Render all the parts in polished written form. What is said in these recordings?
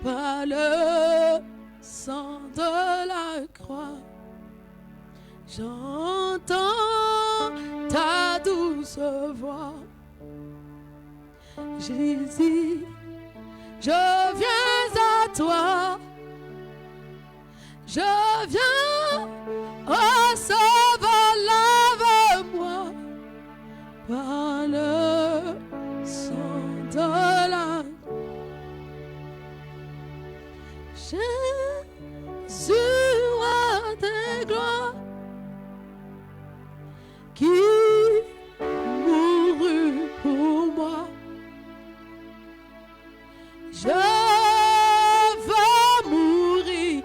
par le sang de la croix. J'entends ta douce voix. Jésus, je viens à toi. Je viens, oh Sauveur, lave-moi par le sang de la croix. Jésus, roi de gloire, qui mourut pour moi. Je veux mourir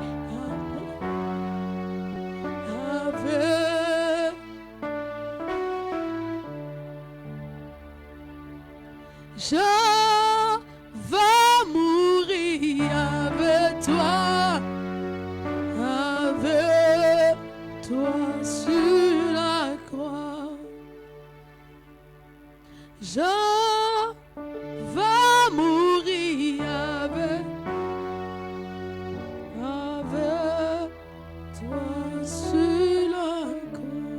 avec. Je veux mourir avec toi sur la croix. Je veux mourir avec toi sur la croix.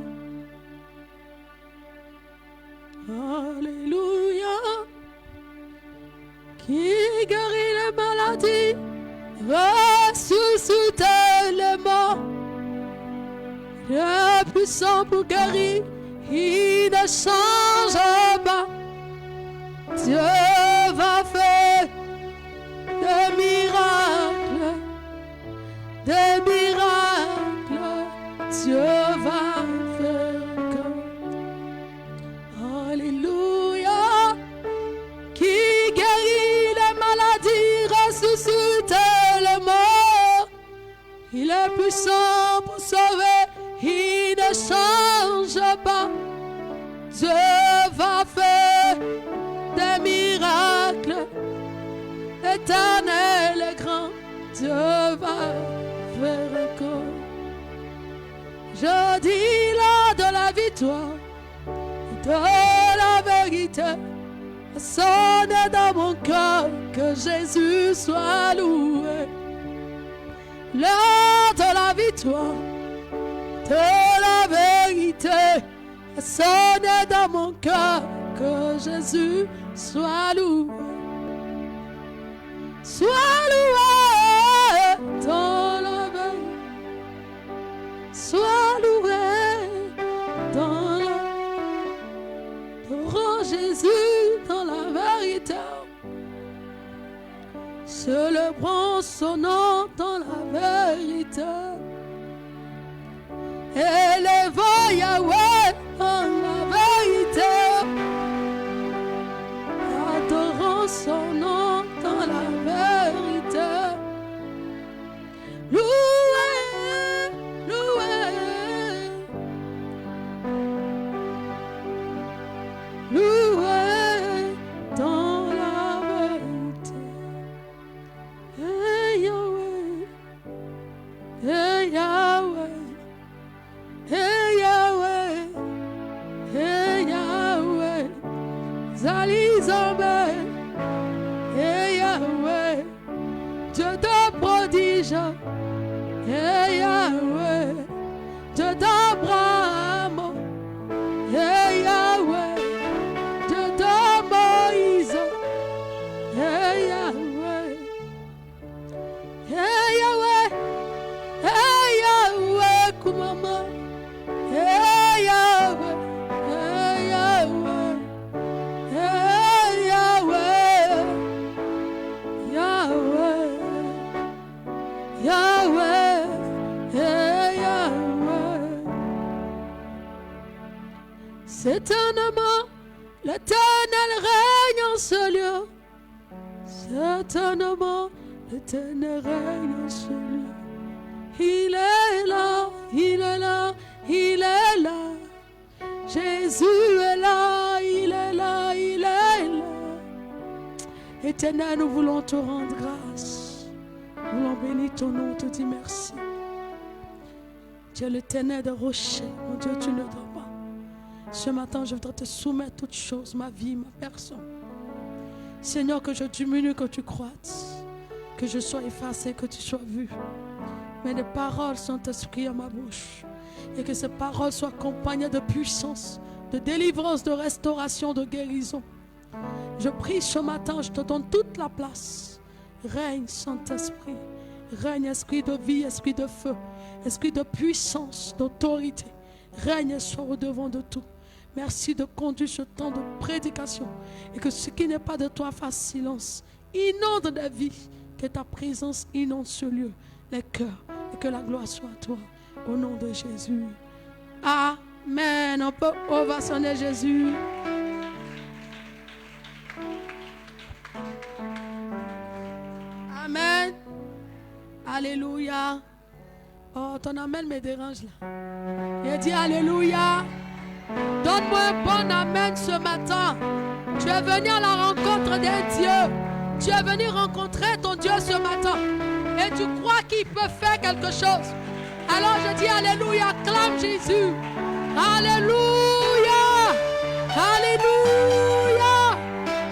Alléluia. Qui guérit les maladies, ressuscite les morts. Le puissant pour guérir, il ne change pas. Dieu va faire des miracles, des miracles. Dieu va faire comme. Alléluia. Qui guérit les maladies, ressuscite les morts. Il est puissant pour sauver, il ne change pas. Dieu va faire des miracles, éternel et grand. Dieu va faire encore. Je dis là de la victoire, de la vérité. Sonne dans mon cœur que Jésus soit loué. L'heure de la victoire, de la vérité. Sonne dans mon cœur que Jésus soit loué. Sois loué dans la vérité. Sois loué dans la oh Jésus dans la vérité. Célébrons son nom dans la vérité. Élevons Yahweh dans la vérité. Adorons son nom dans la vérité. Loué, loué, loué dans la vérité. Hey Yahweh, hey Yahweh, hey Yahweh, hey Yahweh, Zali Zambé, hey Yahweh, Dieu de prodige, hey Yahweh, Dieu d'Abraham, hey Yahweh, Dieu de Moïse, hey Yahweh, hey Yahweh, hey Yahweh, Kumama, hey Yahweh, hey Yahweh, hey Yahweh, Yahweh, Yahweh, hey Yahweh. Certainement, l'Éternel règne en ce lieu. Certainement, l'Éternel règne en ce lieu. Il est là, il est là, il est là. Jésus est là, il est là, il est là. Éternel, nous voulons te rendre grâce. Nous voulons bénir ton nom, te dire merci. Tu es l'Éternel de rocher, mon Dieu, tu ne dors pas. Ce matin, je voudrais te soumettre toutes choses, ma vie, ma personne. Seigneur, que je diminue, que tu croisses. que je sois effacé, que tu sois vu. Mais les paroles sont esprits à ma bouche. Et que ces paroles soient accompagnées de puissance, de délivrance, de restauration, de guérison. Je prie ce matin, je te donne toute la place. Règne, Saint-Esprit. Règne, esprit de vie, esprit de feu, esprit de puissance, d'autorité. Règne et sois au-devant de tout. Merci de conduire ce temps de prédication. Et que ce qui n'est pas de toi fasse silence. Inonde la vie. Que ta présence inonde ce lieu, les cœurs. Et que la gloire soit à toi. Au nom de Jésus. Amen. On peut ovationner Jésus. Amen. Alléluia. Oh, ton amen me dérange là. Il dit Alléluia. Donne-moi un bon amen ce matin. Tu es venu à la rencontre d'un Dieu. Tu es venu rencontrer ton Dieu ce matin. Et tu crois qu'il peut faire quelque chose. Alors je dis Alléluia. Clame Jésus. Alléluia. Alléluia.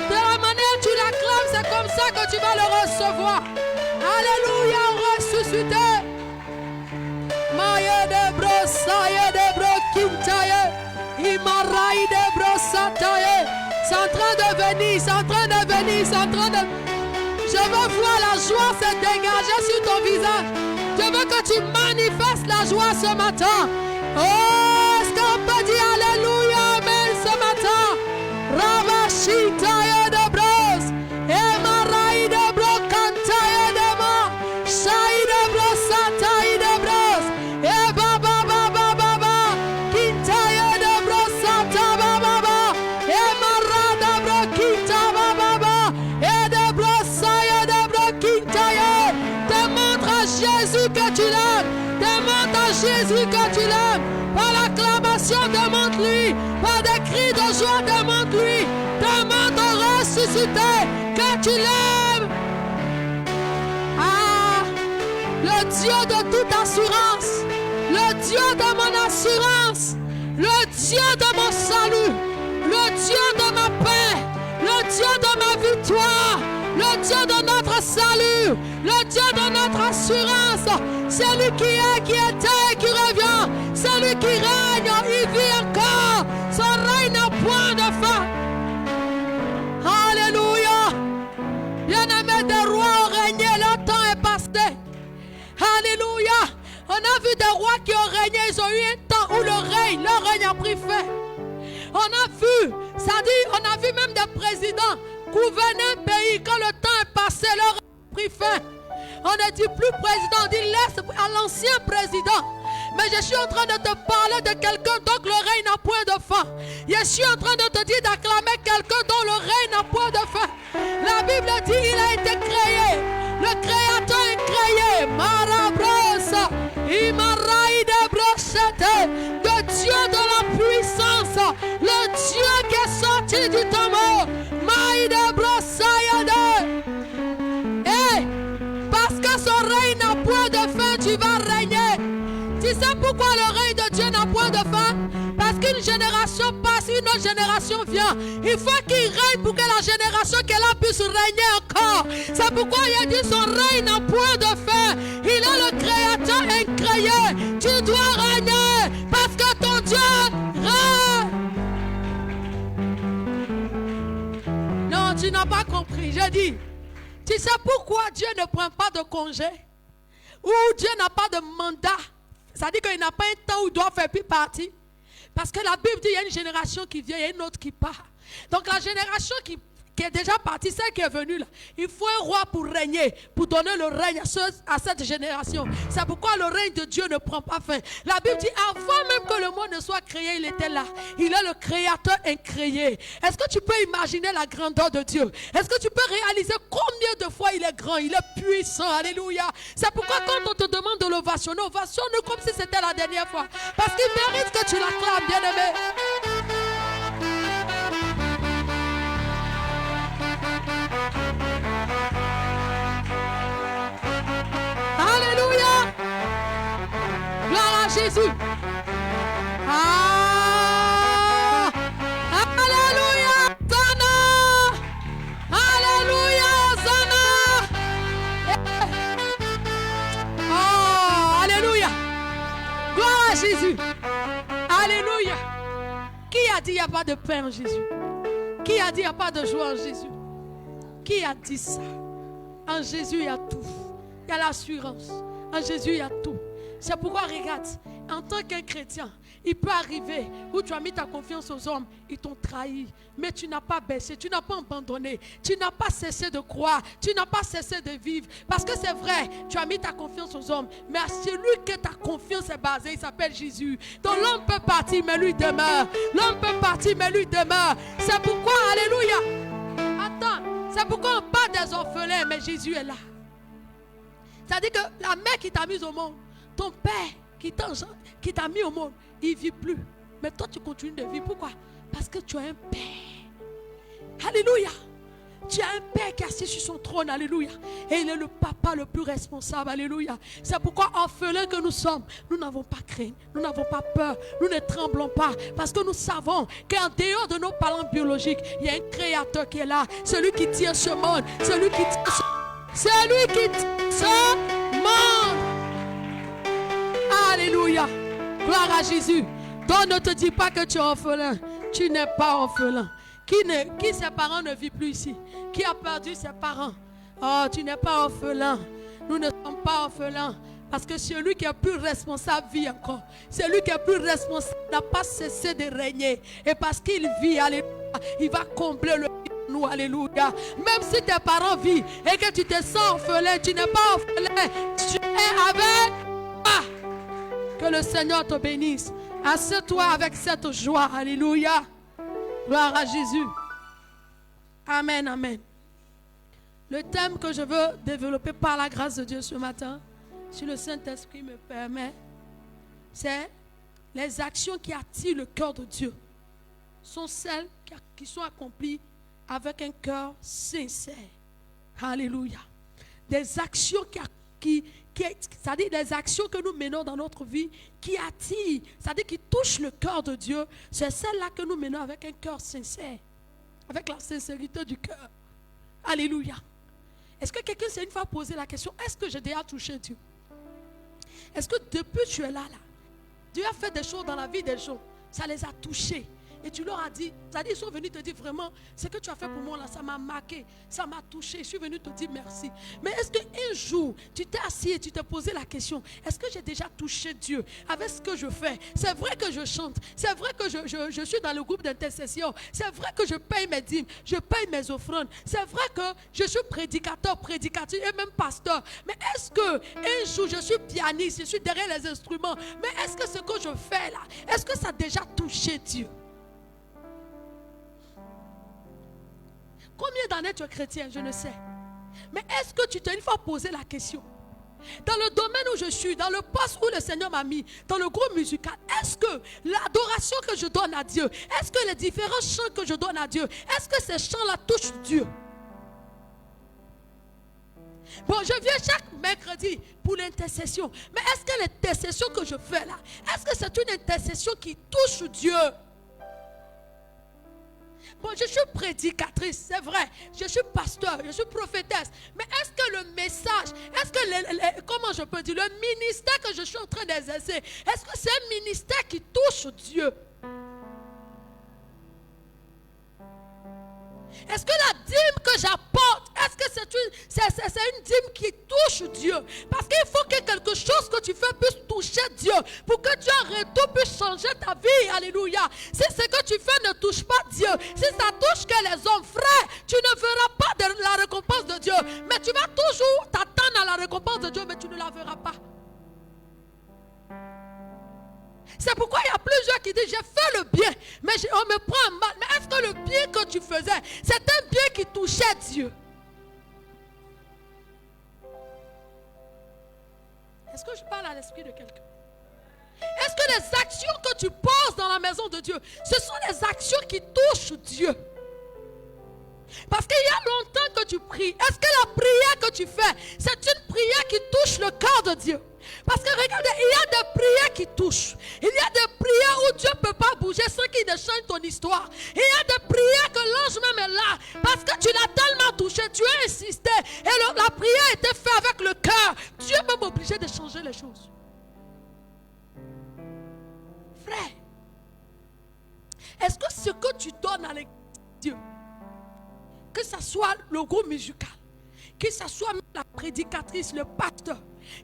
De la manière tu l'acclames, c'est comme ça que tu vas le recevoir. Alléluia. Ressuscité. Maye de brosaye de brokintaye. Imaraï de brosataye. C'est en train de venir, c'est en train de venir, c'est en train de... Je veux voir la joie se dégager sur ton visage. Je veux que tu manifestes la joie ce matin. Oh, est-ce qu'on peut dire Alléluia, Amen ce matin? Rabashitaye de bros. Emaraï de brokantaye de ma. Shai de brosataye de bros. E baba baba baba. Kintaye de brosata baba baba. Emarada brokinta baba baba. E de brosaye de brokintaye. Démontre à Jésus que tu l'aimes. Demande à Jésus que tu l'aimes. Par l'acclamation, demande-lui. Par des cris de joie, demande-lui. Demande au ressuscité que tu l'aimes. Ah, le Dieu de toute assurance. Le Dieu de mon assurance. Le Dieu de mon salut. Le Dieu de ma paix. Le Dieu de ma victoire. Le Dieu de notre salut. Le Dieu de notre assurance. Celui qui est, qui était et qui revient. Celui qui règne, il vit encore. Son règne n'a point de fin. Alléluia. Bien-aimés des rois ont régné, le temps est passé. Alléluia. On a vu des rois qui ont régné, ils ont eu un temps où leur règne a pris fin. On a vu, ça dit, on a vu même des présidents gouverner un pays, quand le temps est passé, leur règne a pris fin. On ne dit plus président, on dit laisse à l'ancien président. Mais je suis en train de te parler de quelqu'un dont le règne n'a point de fin. Je suis en train de te dire d'acclamer quelqu'un dont le règne n'a point de fin. La Bible dit il a été créé. Le Créateur est créé. Marabrosa, Imaraïde brochette. Le Dieu de la puissance. Le Dieu qui est sorti du tombeau. Maïde brosaïde. Et parce que son règne n'a point de fin, tu vas régner. Tu sais pourquoi le règne de Dieu n'a point de fin? Parce qu'une génération passe, une autre génération vient. Il faut qu'il règne pour que la génération qu'elle a puisse régner encore. C'est pourquoi il a dit son règne n'a point de fin. Il est le Créateur incréé. Tu dois régner parce que ton Dieu règne. Non, tu n'as pas compris. J'ai dit, tu sais pourquoi Dieu ne prend pas de congé? Ou Dieu n'a pas de mandat? Ça dit qu'il n'a pas un temps où il doit faire plus partie. Parce que la Bible dit qu'il y a une génération qui vient, il y a une autre qui part. Donc la génération qui est déjà partie, celle qui est venue là, il faut un roi pour régner, pour donner le règne à cette génération. C'est pourquoi le règne de Dieu ne prend pas fin. La Bible dit avant même que le monde ne soit créé, il était là. Il est le Créateur incréé. Est-ce que tu peux imaginer la grandeur de Dieu? Est-ce que tu peux réaliser combien de fois il est grand, il est puissant? Alléluia. C'est pourquoi quand on te demande de l'ovationner, ovationne comme si c'était la dernière fois. Parce qu'il mérite que tu l'acclames, bien-aimé. Alléluia. Gloire à Jésus. Ah. Alléluia. Zana. Alléluia. Zana. Jésus. Alléluia. Qui a dit il n'y a pas de paix en Jésus? Qui a dit il n'y a pas de joie en Jésus? Qui a dit ça? En Jésus, il y a tout. Il y a l'assurance. En Jésus, il y a tout. C'est pourquoi, regarde, en tant qu'un chrétien, il peut arriver où tu as mis ta confiance aux hommes, ils t'ont trahi, mais tu n'as pas baissé, tu n'as pas abandonné, tu n'as pas cessé de croire, tu n'as pas cessé de vivre. Parce que c'est vrai, tu as mis ta confiance aux hommes, mais à celui que ta confiance est basée, il s'appelle Jésus. Donc l'homme peut partir, mais lui demeure. L'homme peut partir, mais lui demeure. C'est pourquoi, alléluia. Attends, c'est pourquoi on parle des orphelins, mais Jésus est là. C'est-à-dire que la mère qui t'a mise au monde, ton père qui t'a mis au monde, il ne vit plus. Mais toi, tu continues de vivre. Pourquoi? Parce que tu as un père. Alléluia. Tu as un père qui est assis sur son trône. Alléluia. Et il est le papa le plus responsable. Alléluia. C'est pourquoi, orphelins que nous sommes, nous n'avons pas crainte. Nous n'avons pas peur. Nous ne tremblons pas. Parce que nous savons qu'en dehors de nos parents biologiques, il y a un créateur qui est là. Celui qui tient ce monde. Celui qui tient ce monde. Alléluia. Gloire à Jésus. Donc ne te dis pas que tu es orphelin. Tu n'es pas orphelin. Qui ses parents ne vivent plus ici? Qui a perdu ses parents? Oh, tu n'es pas orphelin. Nous ne sommes pas orphelins. Parce que celui qui est plus responsable vit encore. Celui qui est plus responsable n'a pas cessé de régner. Et parce qu'il vit, alléluia, il va combler le nous, alléluia. Même si tes parents vivent et que tu te sens orphelin, tu n'es pas orphelin. Tu es avec moi. Que le Seigneur te bénisse. Assieds-toi avec cette joie. Alléluia. Gloire à Jésus. Amen, amen. Le thème que je veux développer par la grâce de Dieu ce matin, si le Saint-Esprit me permet, c'est les actions qui attirent le cœur de Dieu. Sont celles qui sont accomplies avec un cœur sincère. Alléluia. Des actions c'est-à-dire des actions que nous menons dans notre vie qui attirent, c'est-à-dire qui touchent le cœur de Dieu, c'est celle-là que nous menons avec un cœur sincère, avec la sincérité du cœur. Alléluia. Est-ce que quelqu'un s'est une fois posé la question, est-ce que j'ai déjà touché Dieu? Est-ce que depuis que tu es là, Dieu a fait des choses dans la vie des gens, ça les a touchés? Et tu leur as dit, c'est-à-dire ils sont venus te dire vraiment, ce que tu as fait pour moi là, ça m'a marqué, ça m'a touché, je suis venu te dire merci. Mais est-ce qu'un jour, tu t'es assis et tu t'es posé la question, est-ce que j'ai déjà touché Dieu avec ce que je fais? C'est vrai que je chante, c'est vrai que je suis dans le groupe d'intercession, c'est vrai que je paye mes dîmes, je paye mes offrandes, c'est vrai que je suis prédicatrice et même pasteur. Mais est-ce que un jour je suis pianiste, je suis derrière les instruments, mais est-ce que ce que je fais là, est-ce que ça a déjà touché Dieu? Combien d'années tu es chrétien? Je ne sais. Mais est-ce que tu t'es une fois posé la question? Dans le domaine où je suis, dans le poste où le Seigneur m'a mis, dans le groupe musical, est-ce que l'adoration que je donne à Dieu, est-ce que les différents chants que je donne à Dieu, est-ce que ces chants-là touchent Dieu? Bon, je viens chaque mercredi pour l'intercession. Mais est-ce que l'intercession que je fais là, est-ce que c'est une intercession qui touche Dieu? Bon, je suis prédicatrice, c'est vrai. Je suis pasteur, je suis prophétesse. Mais est-ce que le message, est-ce que, comment je peux dire, le ministère que je suis en train d'exercer, est-ce que c'est un ministère qui touche Dieu? Est-ce que la dîme que j'apporte, est-ce que c'est une dîme qui touche Dieu? Parce qu'il faut que quelque chose que tu fais puisse toucher Dieu pour que Dieu en retour puisse changer ta vie. Alléluia. Si ce que tu fais ne touche pas Dieu, si ça touche que les hommes, frère, tu ne verras pas de la récompense de Dieu. Mais tu vas toujours t'attendre à la récompense de Dieu, mais tu ne la verras pas. C'est pourquoi il y a plusieurs qui disent, j'ai fait le bien, mais on me prend un mal. Mais est-ce que le bien que tu faisais, c'est un bien qui touchait Dieu? Est-ce que je parle à l'esprit de quelqu'un? Est-ce que les actions que tu poses dans la maison de Dieu, ce sont les actions qui touchent Dieu? Parce qu'il y a longtemps que tu pries. Est-ce que la prière que tu fais, c'est une prière qui touche le cœur de Dieu? Parce que regardez, il y a des prières qui touchent. Il y a des prières où Dieu ne peut pas bouger sans qu'il ne change ton histoire. Il y a des prières que l'ange même est là. Parce que tu l'as tellement touché, tu as insisté. Et la prière était faite avec le cœur. Dieu est même obligé de changer les choses. Est-ce que ce que tu donnes à l'église, Dieu, que ce soit le groupe musical, que ce soit même la prédicatrice, le pasteur,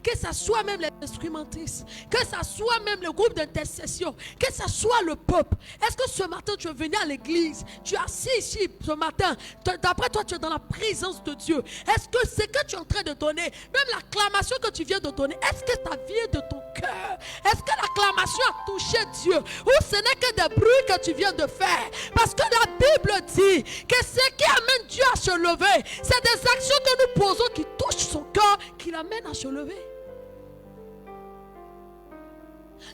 que ce soit même les instrumentistes, que ce soit même le groupe d'intercession, que ce soit le peuple. Est-ce que ce matin tu es venu à l'église, tu es assis ici ce matin, d'après toi tu es dans la présence de Dieu. Est-ce que ce que tu es en train de donner, même l'acclamation que tu viens de donner, est-ce que ça vient de ton cœur? Est-ce que l'acclamation a touché Dieu? Ou ce n'est que des bruits que tu viens de faire? Parce que la Bible dit que ce qui amène Dieu à se lever, c'est des actions que nous posons qui touchent son cœur, qui l'amènent à se lever.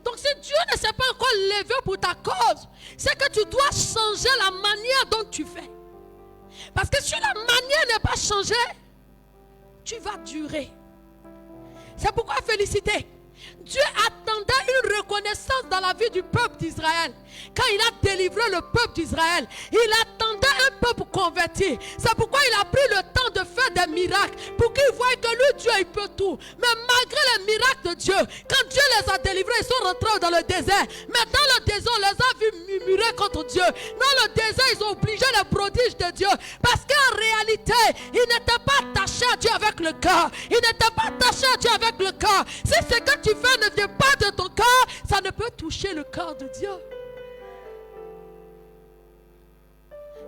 Donc si Dieu ne s'est pas encore levé pour ta cause, c'est que tu dois changer la manière dont tu fais. Parce que si la manière n'est pas changée, tu vas durer. C'est pourquoi féliciter. Dieu attendait une reconnaissance dans la vie du peuple d'Israël. Quand il a délivré le peuple d'Israël, il attendait un peuple converti. C'est pourquoi il a pris le temps de faire des miracles pour qu'ils voient que lui, Dieu, il peut tout. Mais malgré les miracles de Dieu, quand Dieu les a délivrés, ils sont rentrés dans le désert. Mais dans le désert, on les a vus murmurer contre Dieu. Dans le désert, ils ont obligé les prodiges de Dieu. Parce qu'en réalité, ils n'étaient pas attachés à Dieu avec le cœur. Ils n'étaient pas attachés à Dieu avec le cœur. Si ce que tu fais ne vient pas de ton cœur, ça ne peut toucher le cœur de Dieu.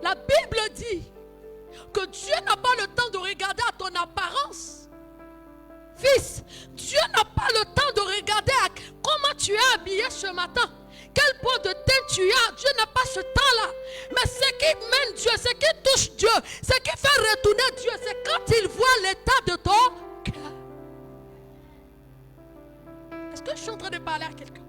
La Bible dit que Dieu n'a pas le temps de regarder à ton apparence. Fils, Dieu n'a pas le temps de regarder à comment tu es habillé ce matin. Quel point de teint tu as. Dieu n'a pas ce temps-là. Mais ce qui mène Dieu, ce qui touche Dieu, ce qui fait retourner Dieu, c'est quand il voit l'état de ton cœur. Est-ce que je suis en train de parler à quelqu'un?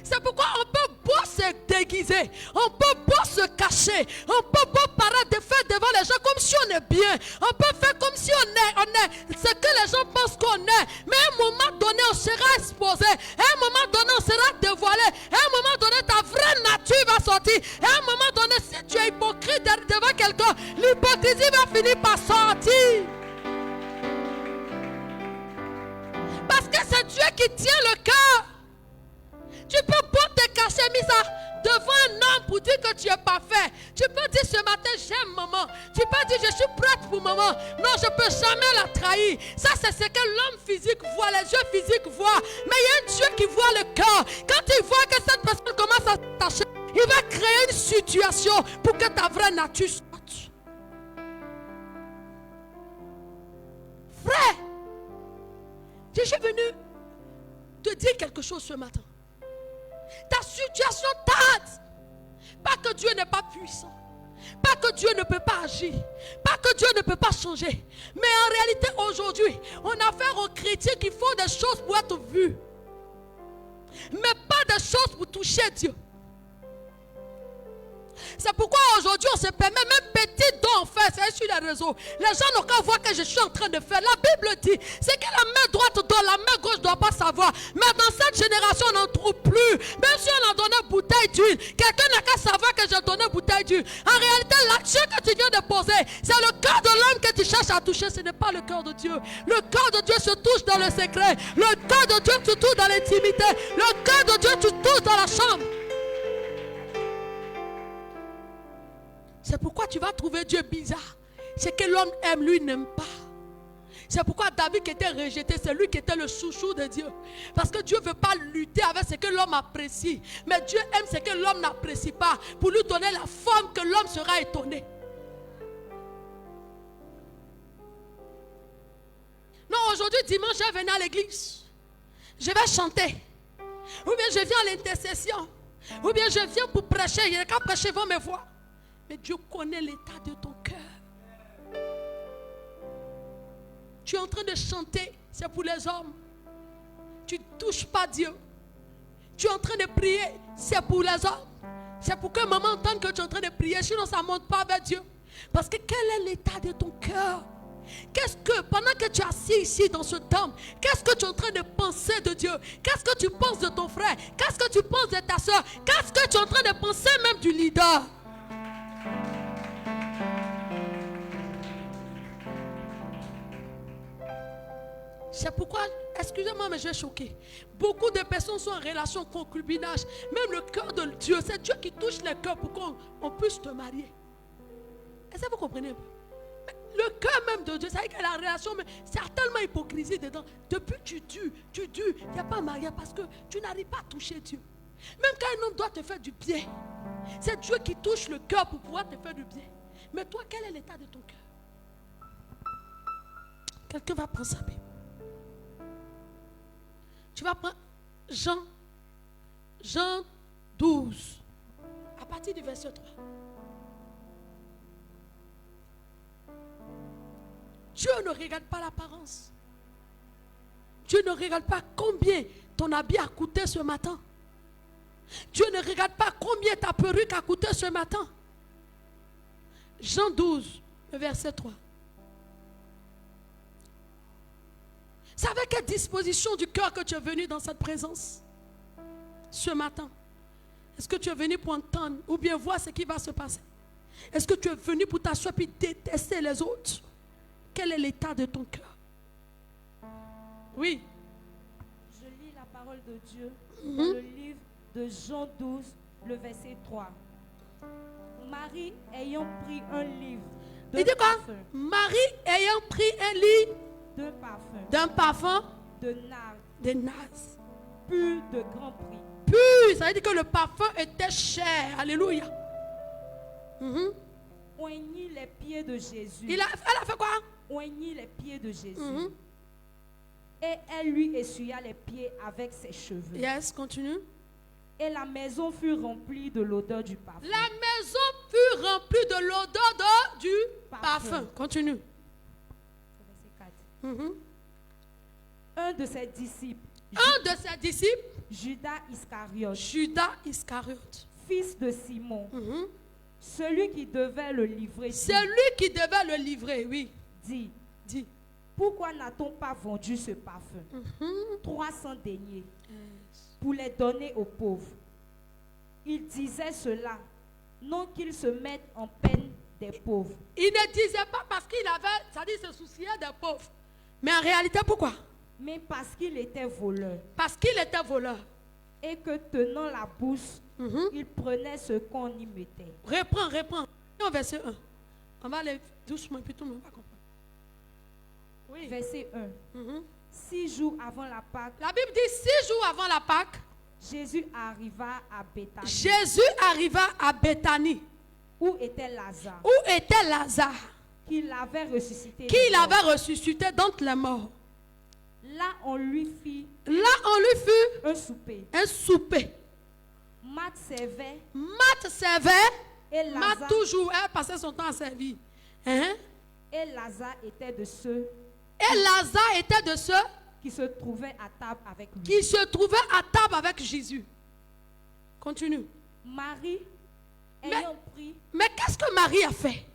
C'est pourquoi on peut beau se déguiser, on peut beau se cacher, on peut beau paraître de faire devant les gens comme si on est bien, on peut faire comme si on est ce que les gens pensent qu'on est, mais à un moment donné on sera exposé, à un moment donné on sera dévoilé, à un moment donné ta vraie nature va sortir, à un moment donné si tu es hypocrite devant quelqu'un, l'hypocrisie va finir par sortir. Parce que c'est Dieu qui tient le cœur. Tu peux pas te cacher, mis ça devant un homme pour dire que tu es parfait. Tu peux dire ce matin, j'aime maman. Tu peux dire, je suis prête pour maman. Non, je ne peux jamais la trahir. Ça, c'est ce que l'homme physique voit, les yeux physiques voient. Mais il y a un Dieu qui voit le cœur. Quand il voit que cette personne commence à s'attacher, il va créer une situation pour que ta vraie nature sorte. Frère, je suis venu te dire quelque chose ce matin. Ta situation tarde. Pas que Dieu n'est pas puissant. Pas que Dieu ne peut pas agir. Pas que Dieu ne peut pas changer. Mais en réalité, aujourd'hui, on a affaire aux chrétiens qui font des choses pour être vus. Mais pas des choses pour toucher Dieu. C'est pourquoi aujourd'hui on se permet même petit don en fait, c'est sur les réseaux. Les gens n'ont qu'à voir que je suis en train de faire. La Bible dit, c'est que la main droite donne, la main gauche ne doit pas savoir. Mais dans cette génération on n'en trouve plus. Même si on en donnait bouteille d'huile, quelqu'un n'a qu'à savoir que j'ai donné bouteille d'huile. En réalité, l'action que tu viens de poser, c'est le cœur de l'homme que tu cherches à toucher, ce n'est pas le cœur de Dieu. Le cœur de Dieu se touche dans le secret. Le cœur de Dieu se touche dans l'intimité. Le cœur de Dieu se touche dans la chambre. C'est pourquoi tu vas trouver Dieu bizarre. Ce que l'homme aime, lui n'aime pas. C'est pourquoi David qui était rejeté, c'est lui qui était le chouchou de Dieu. Parce que Dieu ne veut pas lutter avec ce que l'homme apprécie. Mais Dieu aime ce que l'homme n'apprécie pas. Pour lui donner la forme que l'homme sera étonné. Non, aujourd'hui, dimanche, je vais venir à l'église. Je vais chanter. Ou bien je viens à l'intercession. Ou bien je viens pour prêcher. Il n'y a qu'à prêcher, vont me voir. Mais Dieu connaît l'état de ton cœur. Tu es en train de chanter, c'est pour les hommes. Tu ne touches pas Dieu. Tu es en train de prier, c'est pour les hommes. C'est pour que maman entende que tu es en train de prier, sinon ça ne monte pas vers Dieu. Parce que quel est l'état de ton cœur? Qu'est-ce que, pendant que tu es assis ici dans ce temple, qu'est-ce que tu es en train de penser de Dieu? Qu'est-ce que tu penses de ton frère? Qu'est-ce que tu penses de ta soeur? Qu'est-ce que tu es en train de penser même du leader? C'est pourquoi, excusez-moi, mais je vais choquer. Beaucoup de personnes sont en relation concubinage. Même le cœur de Dieu, c'est Dieu qui touche le cœur pour qu'on puisse te marier. Est-ce que vous comprenez? Le cœur même de Dieu, c'est que la relation, c'est tellement hypocrisie dedans. Depuis tu dures, il n'y a pas mariage parce que tu n'arrives pas à toucher Dieu. Même quand un homme doit te faire du bien, c'est Dieu qui touche le cœur pour pouvoir te faire du bien. Mais toi, quel est l'état de ton cœur? Quelqu'un va prendre sa Bible. Tu vas prendre Jean 12, à partir du verset 3. Dieu ne regarde pas l'apparence. Dieu ne regarde pas combien ton habit a coûté ce matin. Dieu ne regarde pas combien ta perruque a coûté ce matin. Jean 12, le verset 3. C'est avec quelle disposition du cœur que tu es venu dans cette présence ce matin? Est-ce que tu es venu pour entendre ou bien voir ce qui va se passer? Est-ce que tu es venu pour t'asseoir et détester les autres? Quel est l'état de ton cœur? Oui. Je lis la parole de Dieu dans le livre de Jean 12, le verset 3. Marie ayant pris un livre de parfum. Marie ayant pris un livre d'un parfum de nard, pur de grand prix. Pur, ça veut dire que le parfum était cher. Alléluia. Oignit les pieds de Jésus. Elle a fait quoi? Oignit les pieds de Jésus. Et elle lui essuya les pieds avec ses cheveux. Yes, continue. Et la maison fut remplie de l'odeur du parfum. La maison fut remplie de l'odeur du parfum. Continue. Verset 4. Un de ses disciples, Judas Iscariote, fils de Simon, celui qui devait le livrer, oui, dit, pourquoi n'a-t-on pas vendu ce parfum 300 deniers pour les donner aux pauvres? Il disait cela, non qu'il se mette en peine des pauvres. Il ne disait pas parce qu'il avait, c'est-à-dire se souciait des pauvres. Mais en réalité, pourquoi? Mais parce qu'il était voleur. Parce qu'il était voleur. Et que tenant la bourse, il prenait ce qu'on y mettait. Reprends. Au verset 1. On va aller doucement, puis tout le monde va comprendre. Oui. Verset 1. 6 jours avant la Pâque. La Bible dit 6 jours avant la Pâque. Jésus arriva à Béthanie. Où était Lazare? Qui l'avait ressuscité. D'entre les morts. Là, on lui fut un souper. Marthe servait. Et Lazare, toujours, elle passait son temps à servir. Et Lazare était de ceux. Qui se trouvaient à table avec lui. Jésus. Continue. Marie ayant pris. Mais qu'est-ce que Marie a fait?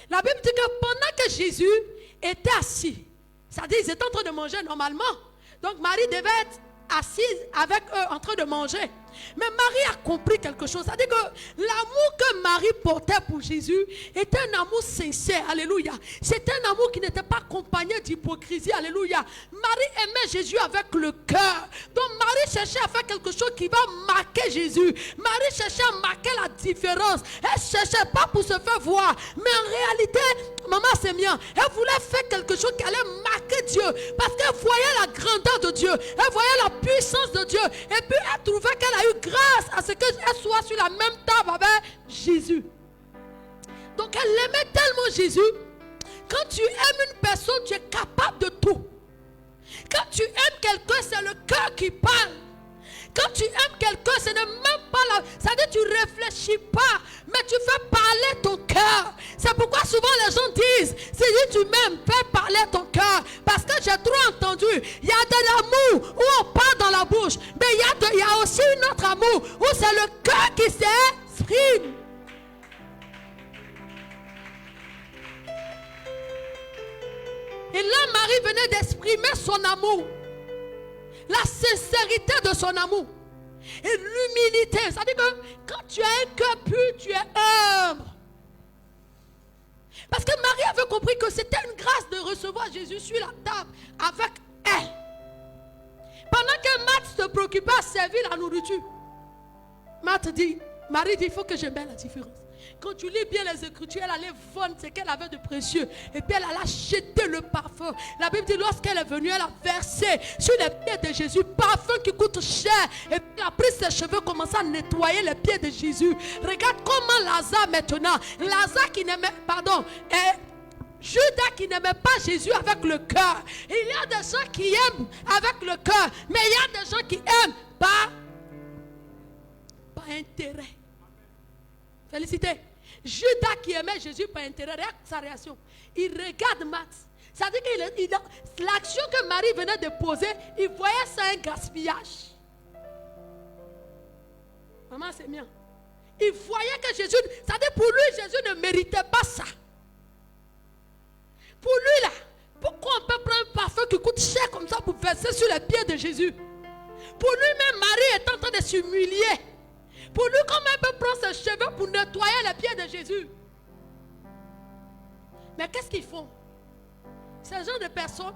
La Bible dit que pendant que Jésus était assis, c'est-à-dire qu'ils étaient en train de manger normalement. Donc Marie devait être assise avec eux en train de manger. Mais Marie a compris quelque chose. C'est-à-dire que l'amour que Marie portait pour Jésus était un amour sincère. Alléluia. C'était un amour qui n'était pas accompagné d'hypocrisie. Alléluia. Marie aimait Jésus avec le cœur. Donc Marie cherchait à faire quelque chose qui va marquer Jésus. Marie cherchait à marquer la différence. Elle ne cherchait pas pour se faire voir. Mais en réalité, maman c'est bien. Elle voulait faire quelque chose qui allait marquer Dieu. Parce qu'elle voyait la grandeur de Dieu. Elle voyait la puissance de Dieu. Et puis elle trouvait qu'elle a eu grâce à ce qu'elle soit sur la même table avec Jésus. Donc elle aimait tellement Jésus. Quand tu aimes une personne, tu es capable de tout. Quand tu aimes quelqu'un, c'est le cœur qui parle. Quand tu aimes quelqu'un, ce n'est même pas là. C'est-à-dire tu ne réfléchis pas, mais tu fais parler ton cœur. C'est pourquoi souvent les gens disent, si tu m'aimes, fais parler ton cœur. Parce que j'ai trop entendu, il y a de l'amour où on parle dans la bouche. Mais il y a aussi un autre amour où c'est le cœur qui s'exprime. Et là, Marie venait d'exprimer son amour. La sincérité de son amour. Et l'humilité. C'est-à-dire que quand tu as un cœur pur, tu es humble. Parce que Marie avait compris que c'était une grâce de recevoir Jésus sur la table avec elle. préoccupait à servir la nourriture. Marie dit, il faut que je mette la différence. Quand tu lis bien les Écritures, elle allait vendre ce qu'elle avait de précieux. Et puis elle allait acheter le parfum. La Bible dit, lorsqu'elle est venue, elle a versé sur les pieds de Jésus, parfum qui coûte cher. Et puis elle a pris ses cheveux, commencé à nettoyer les pieds de Jésus. Regarde comment Lazare maintenant, Judas qui n'aimait pas Jésus avec le cœur. Il y a des gens qui aiment avec le cœur, mais il y a des gens qui aiment par intérêt. Félicité. Judas qui aimait Jésus par intérêt, regarde sa réaction. Il regarde Max. Ça veut dire que l'action que Marie venait de poser, il voyait ça un gaspillage. Maman, c'est bien. Il voyait que Jésus, ça veut dire pour lui, Jésus ne méritait pas ça. Pour lui là, pourquoi on peut prendre un parfum qui coûte cher comme ça pour verser sur les pieds de Jésus? Pour lui-même, Marie est en train de s'humilier. Pour lui, comment elle peut prendre ses cheveux pour nettoyer les pieds de Jésus? Mais qu'est-ce qu'ils font? Ces genre de personnes,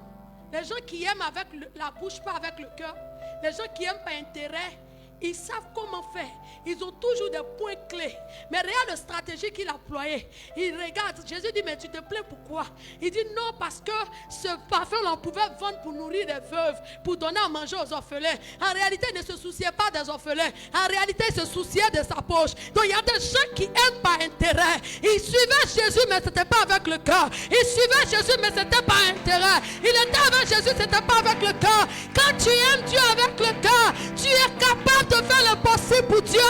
les gens qui aiment avec la bouche, pas avec le cœur, les gens qui aiment par intérêt, ils savent comment faire. Ils ont toujours des points clés. Mais regarde la stratégie qu'il a employée. Il regarde. Jésus dit, mais tu te plains pourquoi? Il dit non, parce que ce parfum, on pouvait vendre pour nourrir les veuves, pour donner à manger aux orphelins. En réalité, il ne se souciait pas des orphelins. En réalité, il se souciait de sa poche. Donc, il y a des gens qui aiment par intérêt. Ils suivaient Jésus, mais ce n'était pas avec le cœur. Ils suivaient Jésus, mais ce n'était pas intérêt. Il était avec Jésus, ce n'était pas avec le cœur. Quand tu aimes Dieu avec le cœur, tu es capable de faire l'impossible pour Dieu.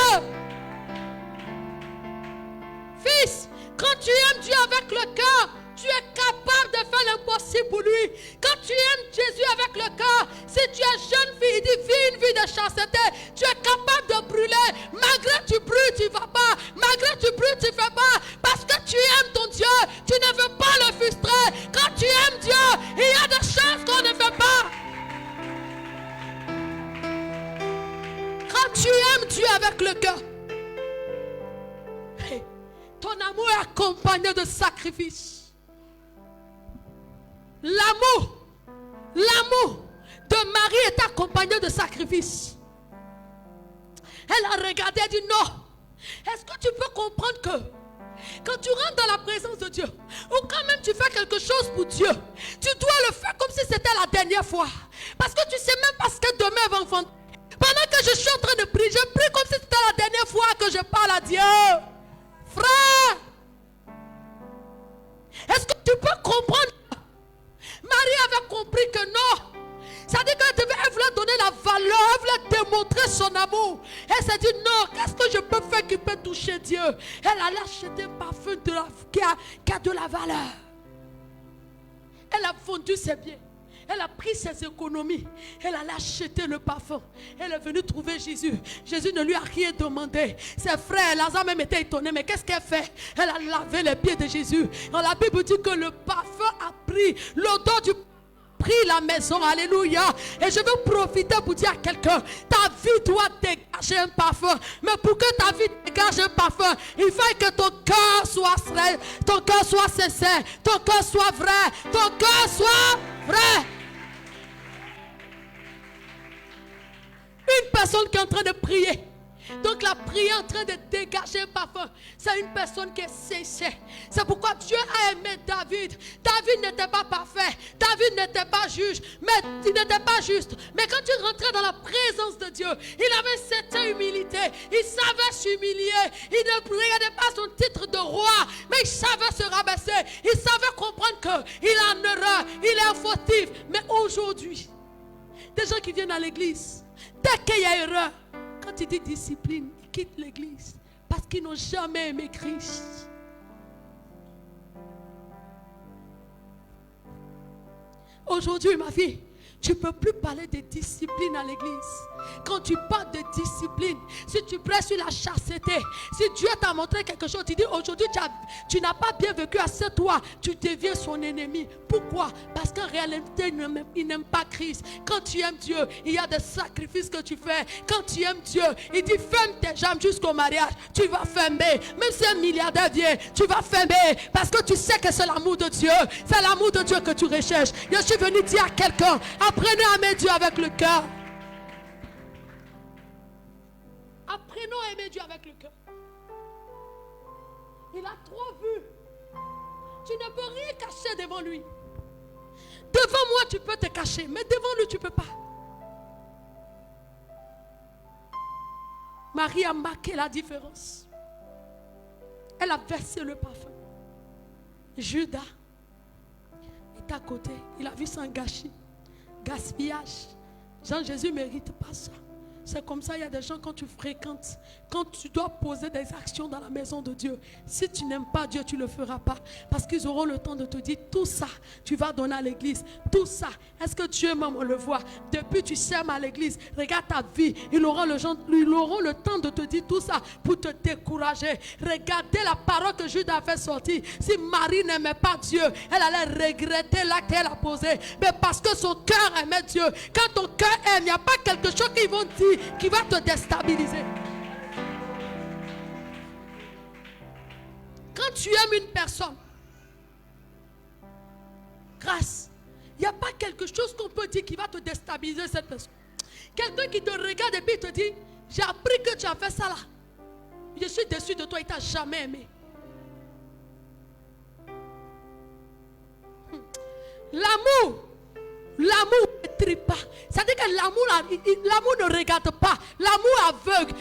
Fils, quand tu aimes Dieu avec le cœur, tu es capable de faire l'impossible pour lui. Quand tu aimes Jésus avec le cœur, si tu es jeune fille, il dit vis une vie de chasteté, tu es capable de brûler. Malgré tu brûles, tu ne vas pas. Malgré tu brûles, tu ne fais pas. Parce que tu aimes ton Dieu, tu ne veux pas le frustrer. Quand tu aimes Dieu, il y a des choses qu'on ne fait pas. Quand tu aimes Dieu avec le cœur, ton amour est accompagné de sacrifices. L'amour de Marie est accompagné de sacrifices. Elle a regardé et dit non. Est-ce que tu peux comprendre que quand tu rentres dans la présence de Dieu, ou quand même tu fais quelque chose pour Dieu, tu dois le faire comme si c'était la dernière fois. Parce que tu ne sais même pas ce que demain va enfants. Pendant que je suis en train de prier, je prie comme si c'était la dernière fois que je parle à Dieu. Frère, est-ce que tu peux comprendre? Marie avait compris que non. Ça dit qu'elle voulait donner la valeur, elle voulait démontrer son amour. Elle s'est dit non, qu'est-ce que je peux faire qui peut toucher Dieu? Elle allait acheter un parfum qui a de la valeur. Elle a vendu ses biens. Elle a pris ses économies. Elle allait acheter le parfum. Elle est venue trouver Jésus. Jésus ne lui a rien demandé. Ses frères, Lazare même était étonné. Mais qu'est-ce qu'elle fait? Elle a lavé les pieds de Jésus. Dans la Bible dit que le parfum a pris l'odeur du pris la maison. Alléluia. Et je veux profiter pour dire à quelqu'un, ta vie doit dégager un parfum. Mais pour que ta vie dégage un parfum, il faut que ton cœur soit vrai, ton cœur soit sincère, ton cœur soit vrai, ton cœur soit vrai. Une personne qui est en train de prier. Donc la prière est en train de dégager un parfum. C'est une personne qui est sincère. C'est pourquoi Dieu a aimé David. David n'était pas parfait. David n'était pas juge. Mais il n'était pas juste. Mais quand il rentrait dans la présence de Dieu, il avait une certaine humilité. Il savait s'humilier. Il ne regardait pas son titre de roi. Mais il savait se rabaisser. Il savait comprendre qu'il est en erreur. Il est un fautif. Mais aujourd'hui, des gens qui viennent à l'église, dès qu'il y a erreur, quand il dit discipline, ils quittent l'église parce qu'ils n'ont jamais aimé Christ. Aujourd'hui, ma fille, tu ne peux plus parler de discipline à l'église. Quand tu parles de discipline, si tu prêches sur la chasteté, si Dieu t'a montré quelque chose, tu dis aujourd'hui tu n'as pas bien vécu assez toi, tu deviens son ennemi. Pourquoi? Parce qu'en réalité, il n'aime pas Christ. Quand tu aimes Dieu, il y a des sacrifices que tu fais. Quand tu aimes Dieu, il dit ferme tes jambes jusqu'au mariage. Tu vas fermer. Même si un milliardaire vient, tu vas fermer. Parce que tu sais que c'est l'amour de Dieu. C'est l'amour de Dieu que tu recherches. Je suis venu dire à quelqu'un, apprenez à aimer Dieu avec le cœur. apprenons à aimer Dieu avec le cœur. Il a trop vu. Tu ne peux rien cacher devant lui. Devant moi, tu peux te cacher, mais devant lui, tu ne peux pas. Marie a marqué la différence. Elle a versé le parfum. Judas est à côté. Il a vu son gâchis, gaspillage. Jésus ne mérite pas ça. C'est comme ça, il y a des gens quand tu fréquentes, quand tu dois poser des actions dans la maison de Dieu, si tu n'aimes pas Dieu, tu ne le feras pas. Parce qu'ils auront le temps de te dire, tout ça, tu vas donner à l'église. Tout ça, est-ce que Dieu même on le voit? Depuis tu sèmes à l'église, regarde ta vie. Ils auront le temps de te dire tout ça pour te décourager. Regardez la parole que Judas a fait sortir. Si Marie n'aimait pas Dieu, elle allait regretter l'acte qu'elle a posé. Mais parce que son cœur aimait Dieu. Quand ton cœur aime, il n'y a pas quelque chose qu'ils vont dire qui va te déstabiliser. Quand tu aimes une personne, grâce, il n'y a pas quelque chose qu'on peut dire qui va te déstabiliser cette personne. Quelqu'un qui te regarde et puis te dit, j'ai appris que tu as fait ça là. Je suis déçu de toi, il ne t'a jamais aimé. L'amour ne trie pas. C'est-à-dire que l'amour ne regarde pas. L'amour aveugle.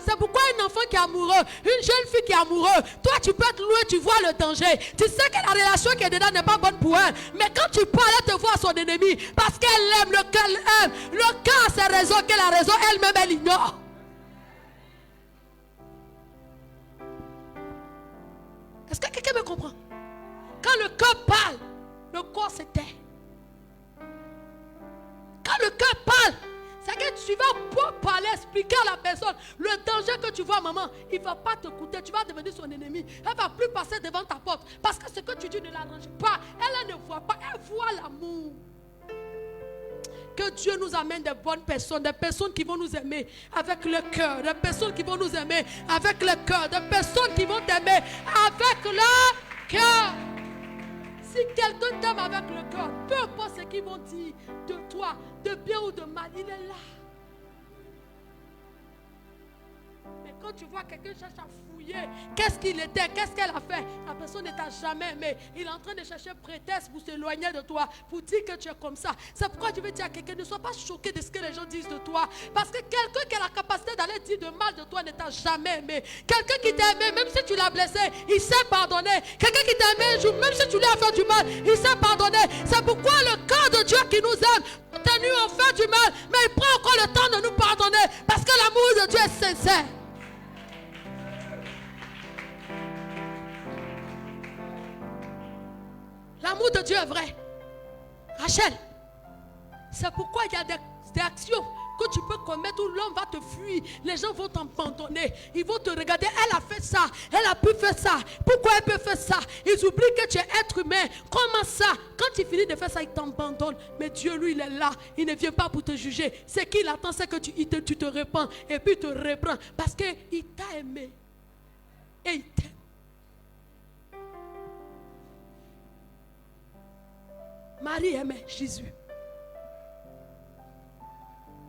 C'est pourquoi un enfant qui est amoureux, une jeune fille qui est amoureuse, toi tu peux être loin, tu vois le danger. Tu sais que la relation qui est dedans n'est pas bonne pour elle. Mais quand tu parles, elle te voit son ennemi. Parce qu'elle aime, le cœur aime. Le cœur a ses raisons, que la raison elle-même elle ignore. Est-ce que quelqu'un me comprend? Quand le cœur parle, le corps se tait. Quand le cœur parle, c'est que tu vas parler, expliquer à la personne le danger que tu vois, maman. Il ne va pas t'écouter, tu vas devenir son ennemi. Elle ne va plus passer devant ta porte. Parce que ce que tu dis ne l'arrange pas. Elle ne voit pas, elle voit l'amour. Que Dieu nous amène des bonnes personnes, des personnes qui vont nous aimer avec le cœur, des personnes qui vont nous aimer avec le cœur, des personnes qui vont t'aimer avec le cœur. Si quelqu'un t'aime avec le cœur, peu importe ce qu'ils vont dire de toi, de bien ou de mal, il est là. Mais quand tu vois quelqu'un cherche à fouiller, qu'est-ce qu'il était, qu'est-ce qu'elle a fait, la personne ne t'a jamais aimé. Il est en train de chercher prétexte pour s'éloigner de toi, pour dire que tu es comme ça. C'est pourquoi je veux dire à quelqu'un, ne sois pas choqué de ce que les gens disent de toi. Parce que quelqu'un qui a la capacité d'aller dire de mal de toi ne t'a jamais aimé. Quelqu'un qui t'a aimé, même si tu l'as blessé, il sait pardonner. Quelqu'un qui t'a aimé un jour, même si tu lui as fait du mal, il sait pardonner. C'est pourquoi le cœur de Dieu qui nous aime, tenu en fait du mal, mais il prend encore le temps de nous pardonner. Parce que l'amour de Dieu est sincère. L'amour de Dieu est vrai. Rachel, c'est pourquoi il y a des actions que tu peux commettre où l'homme va te fuir. Les gens vont t'abandonner. Ils vont te regarder. Elle a fait ça. Elle a pu faire ça. Pourquoi elle peut faire ça? Ils oublient que tu es être humain. Comment ça? Quand tu finis de faire ça, il t'abandonne. Mais Dieu, lui, il est là. Il ne vient pas pour te juger. Ce qu'il attend, c'est que tu te répands. Et puis il te reprend. Parce qu'il t'a aimé. Et il t'aime. Marie aimait Jésus.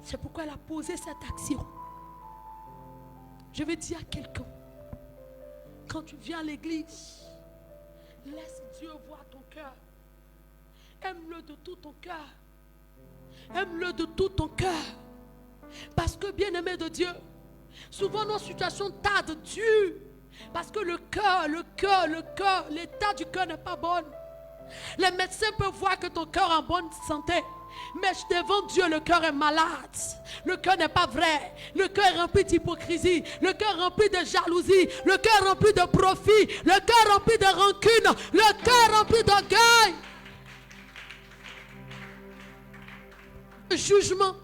C'est pourquoi elle a posé cette action. Je vais dire à quelqu'un, quand tu viens à l'église, laisse Dieu voir ton cœur. Aime-le de tout ton cœur. Aime-le de tout ton cœur. Parce que bien-aimé de Dieu, souvent nos situations tardent Dieu. Parce que l'état du cœur n'est pas bon. Les médecins peuvent voir que ton cœur est en bonne santé. Mais devant Dieu, le cœur est malade. Le cœur n'est pas vrai. Le cœur est rempli d'hypocrisie. Le cœur est rempli de jalousie. Le cœur est rempli de profit. Le cœur est rempli de rancune. Le cœur est rempli d'orgueil. Le jugement.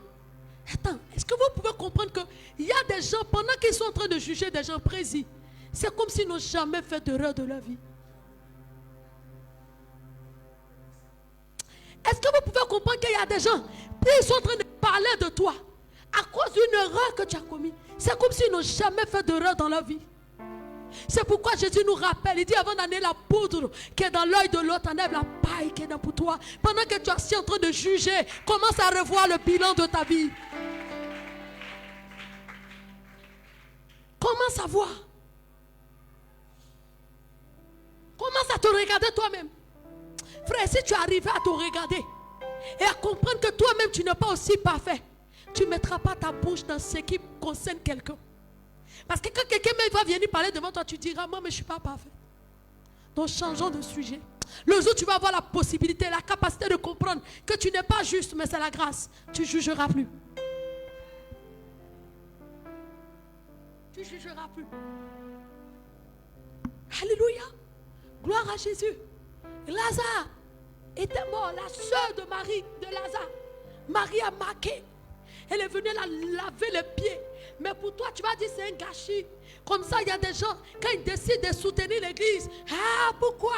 Attends, est-ce que vous pouvez comprendre qu'il y a des gens, pendant qu'ils sont en train de juger des gens précis, c'est comme s'ils n'ont jamais fait d'erreur de leur vie. Est-ce que vous pouvez comprendre qu'il y a des gens qui sont en train de parler de toi à cause d'une erreur que tu as commise? C'est comme s'ils n'ont jamais fait d'erreur dans leur vie. C'est pourquoi Jésus nous rappelle, il dit avant d'amener la poudre qui est dans l'œil de l'autre, enlève la paille qui est dans pour toi. Pendant que tu es assis en train de juger, commence à revoir le bilan de ta vie. Commence à voir. Commence à te regarder toi-même. Frère, si tu arrives à te regarder et à comprendre que toi-même tu n'es pas aussi parfait, tu ne mettras pas ta bouche dans ce qui concerne quelqu'un. Parce que quand quelqu'un va venir parler devant toi, tu diras, moi, mais je ne suis pas parfait. Donc changeons de sujet. Le jour où tu vas avoir la possibilité, la capacité de comprendre que tu n'es pas juste, mais c'est la grâce, tu ne jugeras plus. Tu ne jugeras plus. Alléluia. Gloire à Jésus. Lazare était mort, la soeur de Marie, de Lazare. Marie a marqué. Elle est venue la laver les pieds. Mais pour toi, tu vas dire c'est un gâchis. Comme ça, il y a des gens, quand ils décident de soutenir l'église, ah, pourquoi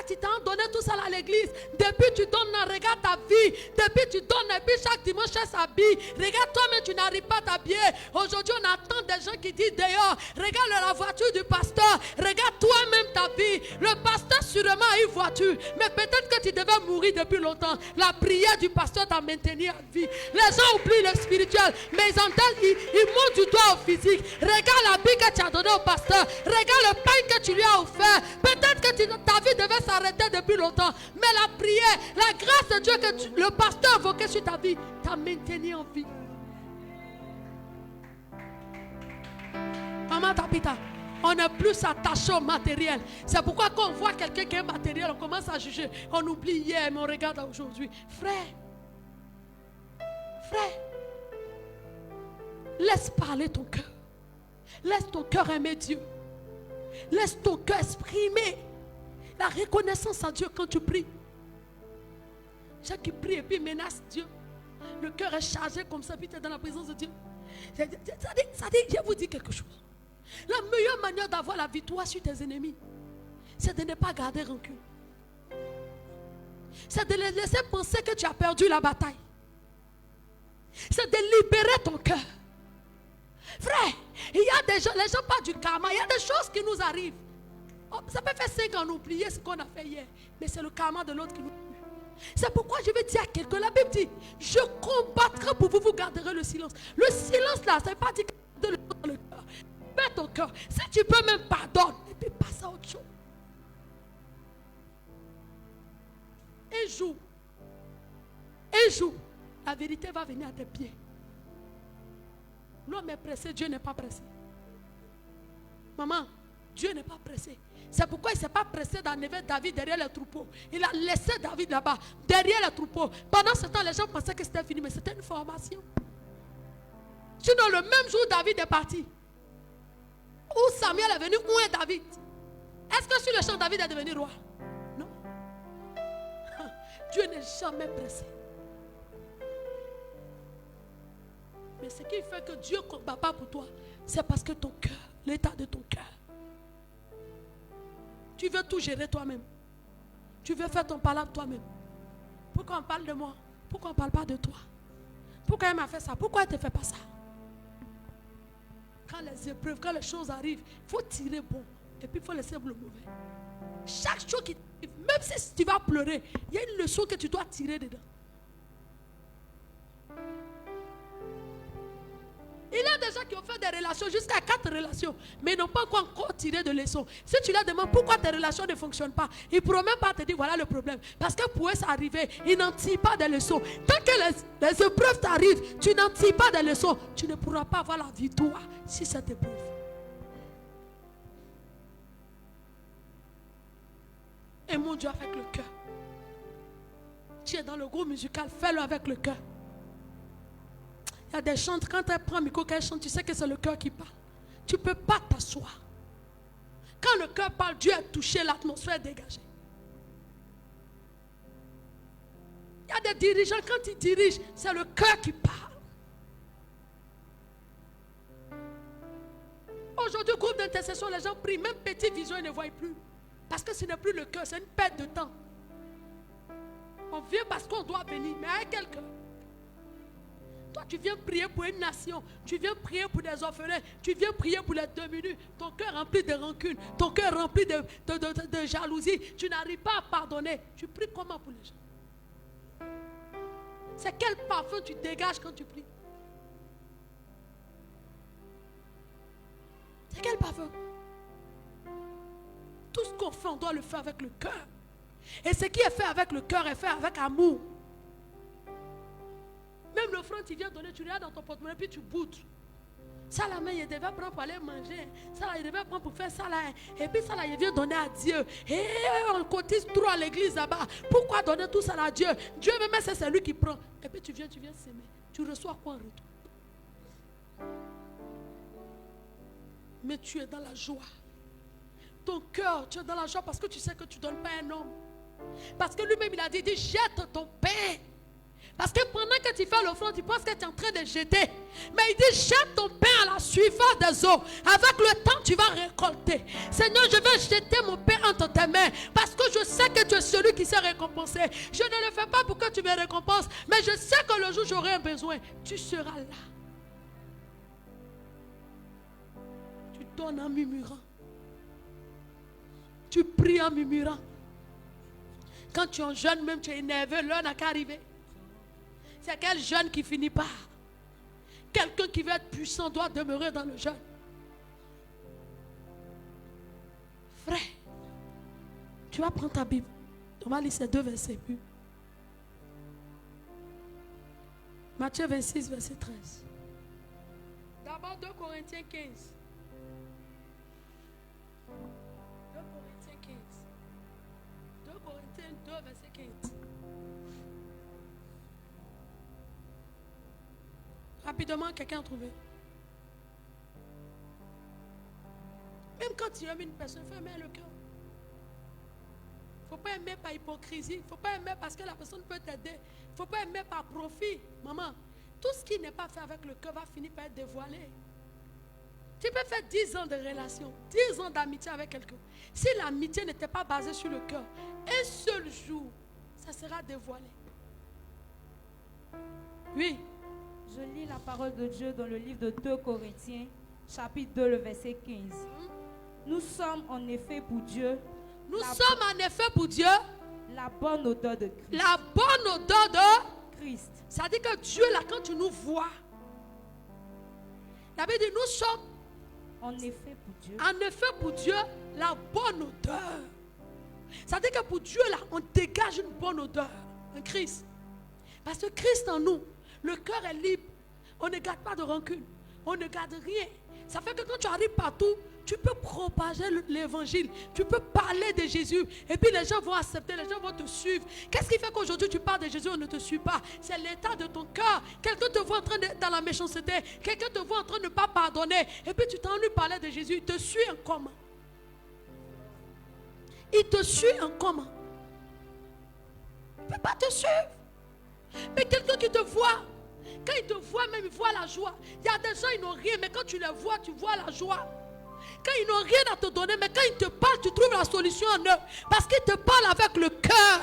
tu t'en donné tout ça à l'église? Depuis tu donnes, regarde ta vie. Depuis tu donnes, et puis chaque dimanche, elle s'habille. Regarde toi-même, tu n'arrives pas à t'habiller. Aujourd'hui, on attend des gens qui disent dehors, regarde la voiture du pasteur. Regarde toi-même ta vie. Le pasteur sûrement a une voiture. Mais peut-être que tu devais mourir depuis longtemps. La prière du pasteur t'a maintenu à vie. Les gens oublient le spirituel. Mais ils entendent, ils montent du doigt au physique. Regarde la vie que tu as donné au pasteur. Regarde le pain que tu lui as offert. Peut-être que ta vie devait s'arrêter depuis longtemps. Mais la prière, la grâce de Dieu que le pasteur a invoqué sur ta vie t'a maintenu en vie. Maman Tapita, on est plus attaché au matériel. C'est pourquoi quand on voit quelqu'un qui est matériel, on commence à juger. On oublie hier, mais on regarde aujourd'hui. Frère, laisse parler ton cœur. Laisse ton cœur aimer Dieu. Laisse ton cœur exprimer la reconnaissance à Dieu quand tu pries. Gens qui prient et puis menacent Dieu. Le cœur est chargé comme ça, puis tu es dans la présence de Dieu. Ça dit, je vous dis quelque chose. La meilleure manière d'avoir la victoire sur tes ennemis, c'est de ne pas garder rancune. C'est de les laisser penser que tu as perdu la bataille. C'est de libérer ton cœur. Frère, il y a des gens, les gens parlent du karma, il y a des choses qui nous arrivent. Oh, ça peut faire 5 ans oublier ce qu'on a fait hier, mais c'est le karma de l'autre qui nous tue. C'est pourquoi je vais dire à quelqu'un, la Bible dit, je combattrai pour vous, vous garderez le silence. Le silence là, ça ne veut pas dire que tu dans le cœur. Fais ton cœur. Si tu peux même pardonner, et puis passe à autre chose. Un jour, la vérité va venir à tes pieds. L'homme est pressé, Dieu n'est pas pressé. Maman, Dieu n'est pas pressé. C'est pourquoi il ne s'est pas pressé d'enlever David derrière les troupeaux. Il a laissé David là-bas, derrière les troupeaux. Pendant ce temps, les gens pensaient que c'était fini, mais c'était une formation. Sinon, le même jour, David est parti. Où Samuel est venu, où est David? Est-ce que sur le champ, David est devenu roi? Non. Dieu n'est jamais pressé. Mais ce qui fait que Dieu ne combat pas pour toi, c'est parce que ton cœur, l'état de ton cœur. Tu veux tout gérer toi-même. Tu veux faire ton palabre toi-même. Pourquoi on parle de moi? Pourquoi on ne parle pas de toi? Pourquoi elle m'a fait ça? Pourquoi elle ne te fait pas ça? Quand les épreuves, quand les choses arrivent, il faut tirer bon. Et puis il faut laisser le mauvais. Chaque chose qui t'arrive, même si tu vas pleurer, il y a une leçon que tu dois tirer dedans. Il y a des gens qui ont fait des relations, jusqu'à 4 relations, mais ils n'ont pas encore tiré de leçons. Si tu leur demandes pourquoi tes relations ne fonctionnent pas, ils ne pourront même pas te dire voilà le problème. Parce que pour eux, ça arriver, ils n'en tirent pas de leçons. Tant que les épreuves t'arrivent, tu n'en tires pas de leçons, tu ne pourras pas avoir la victoire sur cette épreuve. Et mon Dieu, avec le cœur. Tu es dans le groupe musical, fais-le avec le cœur. Il y a des chantes, quand elle prend le micro, qu'elle chante, tu sais que c'est le cœur qui parle. Tu ne peux pas t'asseoir. Quand le cœur parle, Dieu est touché, l'atmosphère est dégagée. Il y a des dirigeants, quand ils dirigent, c'est le cœur qui parle. Aujourd'hui, groupe d'intercession, les gens prient, même petite vision, ils ne voient plus. Parce que ce n'est plus le cœur, c'est une perte de temps. On vient parce qu'on doit venir, mais avec quelqu'un. Toi, tu viens prier pour une nation, tu viens prier pour des orphelins, tu viens prier pour les 2 minutes. Ton cœur rempli de rancune, ton cœur rempli de jalousie. Tu n'arrives pas à pardonner. Tu pries comment pour les gens? C'est quel parfum tu dégages quand tu pries? C'est quel parfum? Tout ce qu'on fait, on doit le faire avec le cœur. Et ce qui est fait avec le cœur est fait avec amour. Même l'offrande, tu viens donner, tu regardes dans ton porte-monnaie, puis tu boudes. Ça là, mais il devait prendre pour aller manger. Ça là, il devait prendre pour faire ça là. Et puis ça là, il vient donner à Dieu. Et on cotise trop à l'église là-bas. Pourquoi donner tout ça à Dieu? Dieu même, c'est lui qui prend. Et puis tu viens s'aimer. Tu reçois quoi en retour? Mais tu es dans la joie. Ton cœur, tu es dans la joie parce que tu sais que tu ne donnes pas à un homme. Parce que lui-même, il a dit jette ton pain. Parce que pendant que tu fais l'offrande, tu penses que tu es en train de jeter. Mais il dit jette ton pain à la suivante des eaux. Avec le temps, tu vas récolter. Seigneur, je vais jeter mon pain entre tes mains. Parce que je sais que tu es celui qui s'est récompensé. Je ne le fais pas pour que tu me récompenses. Mais je sais que le jour où j'aurai un besoin, tu seras là. Tu donnes en murmurant. Tu pries en murmurant. Quand tu es jeune, même tu es énervé, l'heure n'a qu'à arriver. C'est quel jeûne qui finit pas? Quelqu'un qui veut être puissant doit demeurer dans le jeûne. Frère, tu vas prendre ta Bible. On va lire ces 2 versets. Matthieu 26, verset 13. D'abord 2 Corinthiens 15. 2 Corinthiens 15. 2 Corinthiens 2, verset 15. Rapidement, quelqu'un a trouvé. Même quand tu aimes une personne, il faut aimer le cœur. Il ne faut pas aimer par hypocrisie. Il ne faut pas aimer parce que la personne peut t'aider. Il ne faut pas aimer par profit. Maman, tout ce qui n'est pas fait avec le cœur va finir par être dévoilé. Tu peux faire 10 ans de relation, 10 ans d'amitié avec quelqu'un. Si l'amitié n'était pas basée sur le cœur, un seul jour, ça sera dévoilé. Oui. Je lis la parole de Dieu dans le livre de 2 Corinthiens, chapitre 2, le verset 15. Nous sommes en effet pour Dieu. Nous sommes en effet pour Dieu. La bonne odeur de Christ. La bonne odeur de Christ. Ça dit que Dieu, là, quand tu nous vois, il avait dit, nous sommes en effet pour Dieu. En effet pour Dieu, la bonne odeur. Ça dit que pour Dieu, là, on dégage une bonne odeur en Christ. Parce que Christ en nous, le cœur est libre. On ne garde pas de rancune. On ne garde rien. Ça fait que quand tu arrives partout, tu peux propager l'évangile. Tu peux parler de Jésus. Et puis les gens vont accepter, les gens vont te suivre. Qu'est-ce qui fait qu'aujourd'hui tu parles de Jésus, on ne te suit pas? C'est l'état de ton cœur. Quelqu'un te voit en train d'être dans la méchanceté. Quelqu'un te voit en train de ne pas pardonner. Et puis tu t'ennuies de parler de Jésus. Il te suit en comment? Il te suit en comment? Il ne peut pas te suivre. Mais quelqu'un qui te voit, quand il te voit même, il voit la joie. Il y a des gens, ils n'ont rien, mais quand tu les vois, tu vois la joie. Quand ils n'ont rien à te donner, mais quand ils te parlent, tu trouves la solution en eux. Parce qu'ils te parlent avec le cœur.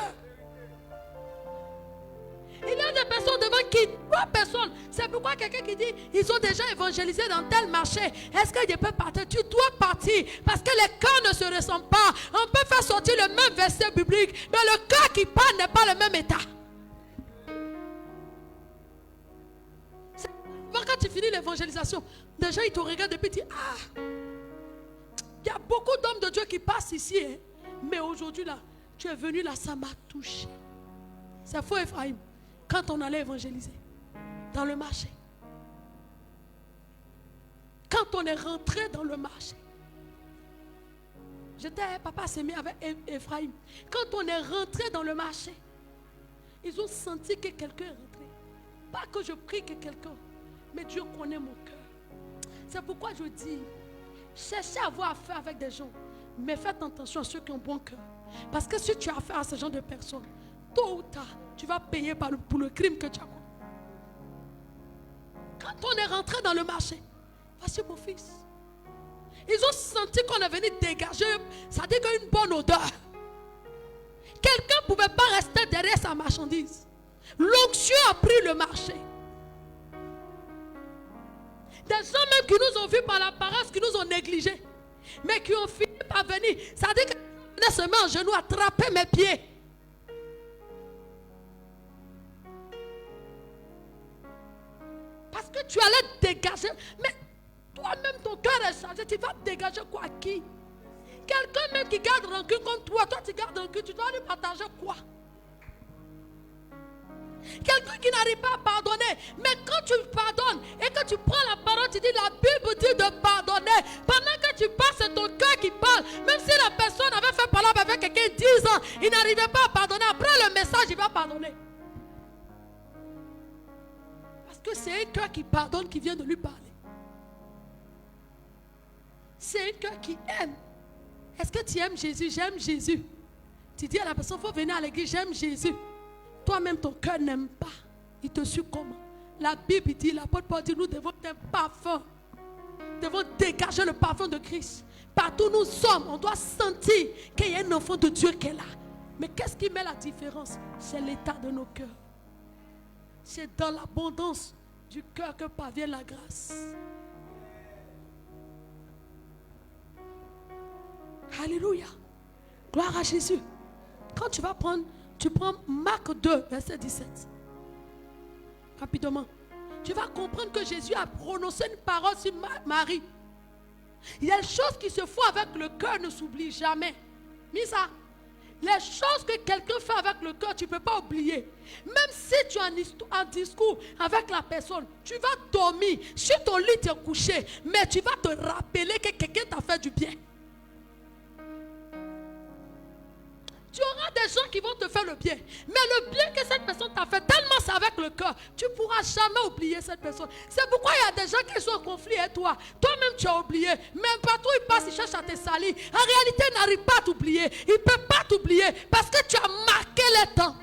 Il y a des personnes devant qui, 3 personnes. C'est pourquoi quelqu'un qui dit, ils ont déjà évangélisé dans tel marché. Est-ce que je peux partir? Tu dois partir. Parce que les cœurs ne se ressemblent pas. On peut faire sortir le même verset biblique, mais le cœur qui parle n'est pas le même état. Quand tu finis l'évangélisation, des gens ils te regardent et puis ils disent, ah, il y a beaucoup d'hommes de Dieu qui passent ici, hein. Mais aujourd'hui là, tu es venu là, ça m'a touché. C'est faux, Ephraim. Quand on allait évangéliser dans le marché, quand on est rentré dans le marché, papa s'est mis avec Ephraim. Quand on est rentré dans le marché, ils ont senti que quelqu'un est rentré. Pas que je prie que quelqu'un, mais Dieu connaît mon cœur. C'est pourquoi je dis, cherchez à avoir affaire avec des gens, mais faites attention à ceux qui ont bon cœur. Parce que si tu as affaire à ce genre de personnes, tôt ou tard, tu vas payer pour le crime que tu as commis. Quand on est rentré dans le marché, voici mon fils. Ils ont senti qu'on est venu dégager, ça dit qu'une bonne odeur. Quelqu'un ne pouvait pas rester derrière sa marchandise. L'onction a pris le marché. Des gens même qui nous ont vus par l'apparence, qui nous ont négligés, mais qui ont fini par venir. Ça dit que je se met en genoux, attraper mes pieds. Parce que tu allais dégager. Mais toi, toi-même ton cœur est chargé, tu vas dégager quoi à qui? Quelqu'un même qui garde rancune comme toi tu gardes rancune, tu dois lui partager quoi? Quelqu'un qui n'arrive pas à pardonner, mais quand tu pardonnes et que tu prends la parole, tu dis la Bible dit de pardonner. Pendant que tu parles, c'est ton cœur qui parle. Même si la personne avait fait parler avec quelqu'un 10 ans, il n'arrivait pas à pardonner. Après le message, il va pardonner. Parce que c'est un cœur qui pardonne qui vient de lui parler. C'est un cœur qui aime. Est-ce que tu aimes Jésus? J'aime Jésus. Tu dis à la personne, il faut venir à l'église, j'aime Jésus. Toi-même, ton cœur n'aime pas. Il te suit comment? La Bible dit, l'apôtre Paul dit, nous devons être un parfum. Nous devons dégager le parfum de Christ. Partout où nous sommes, on doit sentir qu'il y a un enfant de Dieu qui est là. Mais qu'est-ce qui met la différence? C'est l'état de nos cœurs. C'est dans l'abondance du cœur que parvient la grâce. Alléluia. Gloire à Jésus. Quand tu vas prendre, tu prends Marc 2, verset 17. Rapidement. Tu vas comprendre que Jésus a prononcé une parole sur Marie. Il y a des choses qui se font avec le cœur, ne s'oublient jamais. Misa, les choses que quelqu'un fait avec le cœur, tu ne peux pas oublier. Même si tu as un discours avec la personne, tu vas dormir, sur ton lit tu es couché, mais tu vas te rappeler que quelqu'un t'a fait du bien. Tu auras des gens qui vont te faire le bien. Mais le bien que cette personne t'a fait, tellement c'est avec le cœur, tu ne pourras jamais oublier cette personne. C'est pourquoi il y a des gens qui sont en conflit avec toi. Toi-même tu as oublié. Même partout ils passent, ils cherchent à te salir. En réalité, ils n'arrivent pas à t'oublier. Ils ne peuvent pas t'oublier parce que tu as marqué les temps.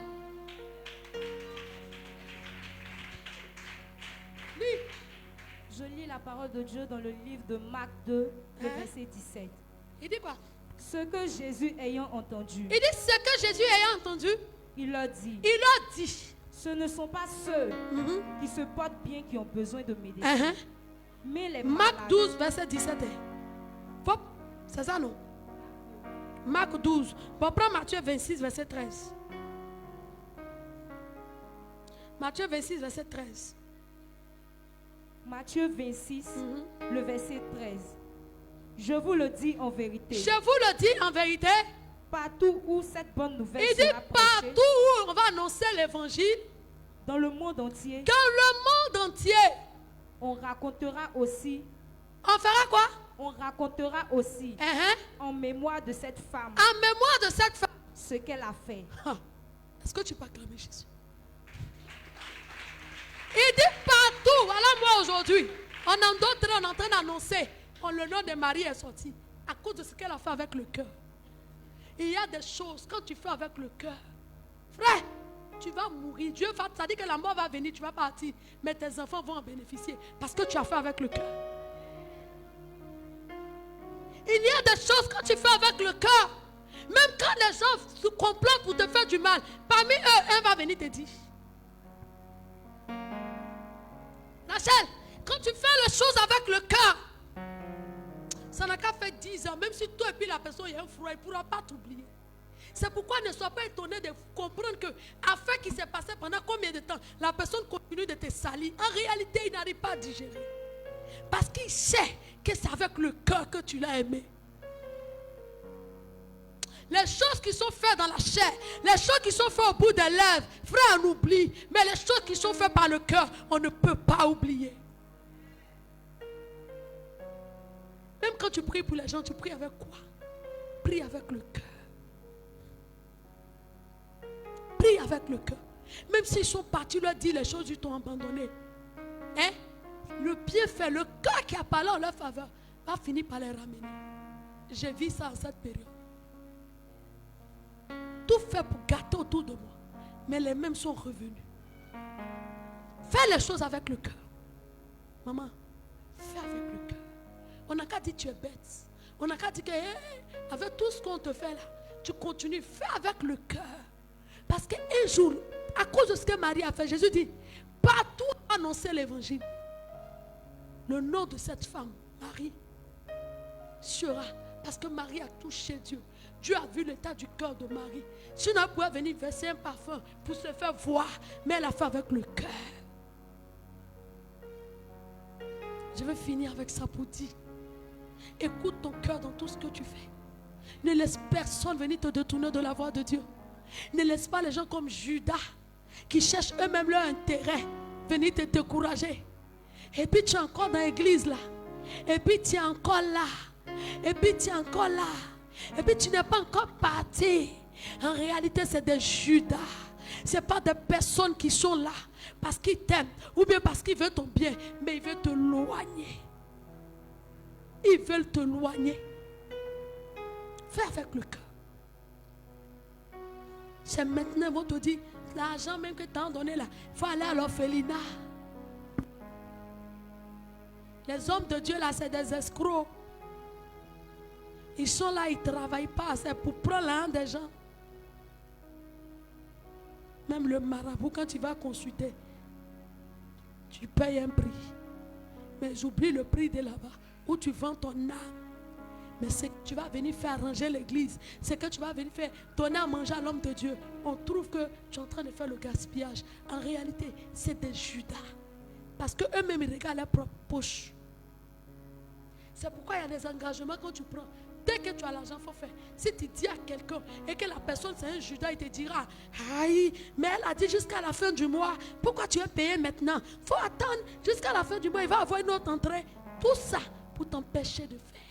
Je lis la parole de Dieu dans le livre de Marc 2, le verset 17. Il dit quoi? Ce que Jésus ayant entendu. Il dit ce que Jésus ayant entendu. Il leur dit. Il leur dit. Ce ne sont pas ceux qui se portent bien qui ont besoin de médecine. Mais les Marc malades. 12, verset 17. C'est ça non? Marc 12. Bon, prends Matthieu 26, verset 13. Matthieu 26, verset 13. Matthieu 26, le verset 13. Je vous le dis en vérité. Je vous le dis en vérité. Partout où cette bonne nouvelle il dit sera prêchée, partout où on va annoncer l'évangile. dans le monde entier. Dans le monde entier. On racontera aussi. On fera quoi? On racontera aussi en mémoire de cette femme. En mémoire de cette femme. Ce qu'elle a fait. Est-ce que tu peux acclamer Jésus? Il dit partout. Voilà moi aujourd'hui. On est en train d'annoncer. Le nom de Marie est sorti. À cause de ce qu'elle a fait avec le cœur. Il y a des choses, quand tu fais avec le cœur, frère, tu vas mourir. Dieu va, ça dit que la mort va venir, tu vas partir. Mais tes enfants vont en bénéficier. Parce que tu as fait avec le cœur. Il y a des choses quand tu fais avec le cœur. Même quand les gens se complotent pour te faire du mal, parmi eux, un va venir te dire. Rachel, quand tu fais les choses avec le cœur, ça n'a qu'à faire 10 ans, même si toi et puis la personne est un frère, il ne pourra pas t'oublier. C'est pourquoi ne sois pas étonné de comprendre que, afin qu'il s'est passé pendant combien de temps, la personne continue de te salir. En réalité, il n'arrive pas à digérer. Parce qu'il sait que c'est avec le cœur que tu l'as aimé. Les choses qui sont faites dans la chair, les choses qui sont faites au bout des lèvres, frère, on oublie. Mais les choses qui sont faites par le cœur, on ne peut pas oublier. Même quand tu pries pour les gens, tu pries avec quoi? Prie avec le cœur. Prie avec le cœur. Même s'ils sont partis, leur dire les choses, ils t'ont abandonné. Hein? Le bienfait, le cœur qui a parlé en leur faveur, va finir par les ramener. J'ai vu ça en cette période. Tout fait pour gâter autour de moi. Mais les mêmes sont revenus. Fais les choses avec le cœur. Maman, fais avec le cœur. On n'a qu'à dire tu es bête. On n'a qu'à dire que avec tout ce qu'on te fait là, tu continues. Fais avec le cœur. Parce qu'un jour, à cause de ce que Marie a fait, Jésus dit, partout annoncer l'évangile. Le nom de cette femme, Marie, sera. Parce que Marie a touché Dieu. Dieu a vu l'état du cœur de Marie. Si on pouvait venir verser un parfum pour se faire voir, mais elle a fait avec le cœur. Je veux finir avec ça pour dire, écoute ton cœur dans tout ce que tu fais. Ne laisse personne venir te détourner de la voie de Dieu. Ne laisse pas les gens comme Judas, qui cherchent eux-mêmes leur intérêt, venir te décourager. Et puis tu es encore dans l'église là. Et puis tu es encore là. Et puis tu es encore là. Et puis tu n'es pas encore parti. En réalité, c'est des Judas. Ce n'est pas des personnes qui sont là parce qu'ils t'aiment ou bien parce qu'ils veulent ton bien, mais ils veulent te loigner. Ils veulent te loigner. Fais avec le cœur. C'est maintenant, ils vont te dire, l'argent même que tu as donné là, il faut aller à l'orphelinat. Les hommes de Dieu là, c'est des escrocs. Ils sont là, ils ne travaillent pas, c'est pour prendre l'argent des gens. Même le marabout, quand tu vas consulter, tu payes un prix. Mais j'oublie le prix de là-bas, où tu vends ton âme. Mais c'est que tu vas venir faire ranger l'église. C'est que tu vas venir faire donner à manger à l'homme de Dieu. On trouve que tu es en train de faire le gaspillage. En réalité, c'est des Judas. Parce qu'eux-mêmes, ils regardent leur propre poche. C'est pourquoi il y a des engagements quand tu prends. Dès que tu as l'argent, il faut faire. Si tu dis à quelqu'un et que la personne c'est un Judas, il te dira, aïe, mais elle a dit jusqu'à la fin du mois. Pourquoi tu es payé maintenant? Il faut attendre jusqu'à la fin du mois. Il va avoir une autre entrée. Tout ça pour t'empêcher de faire.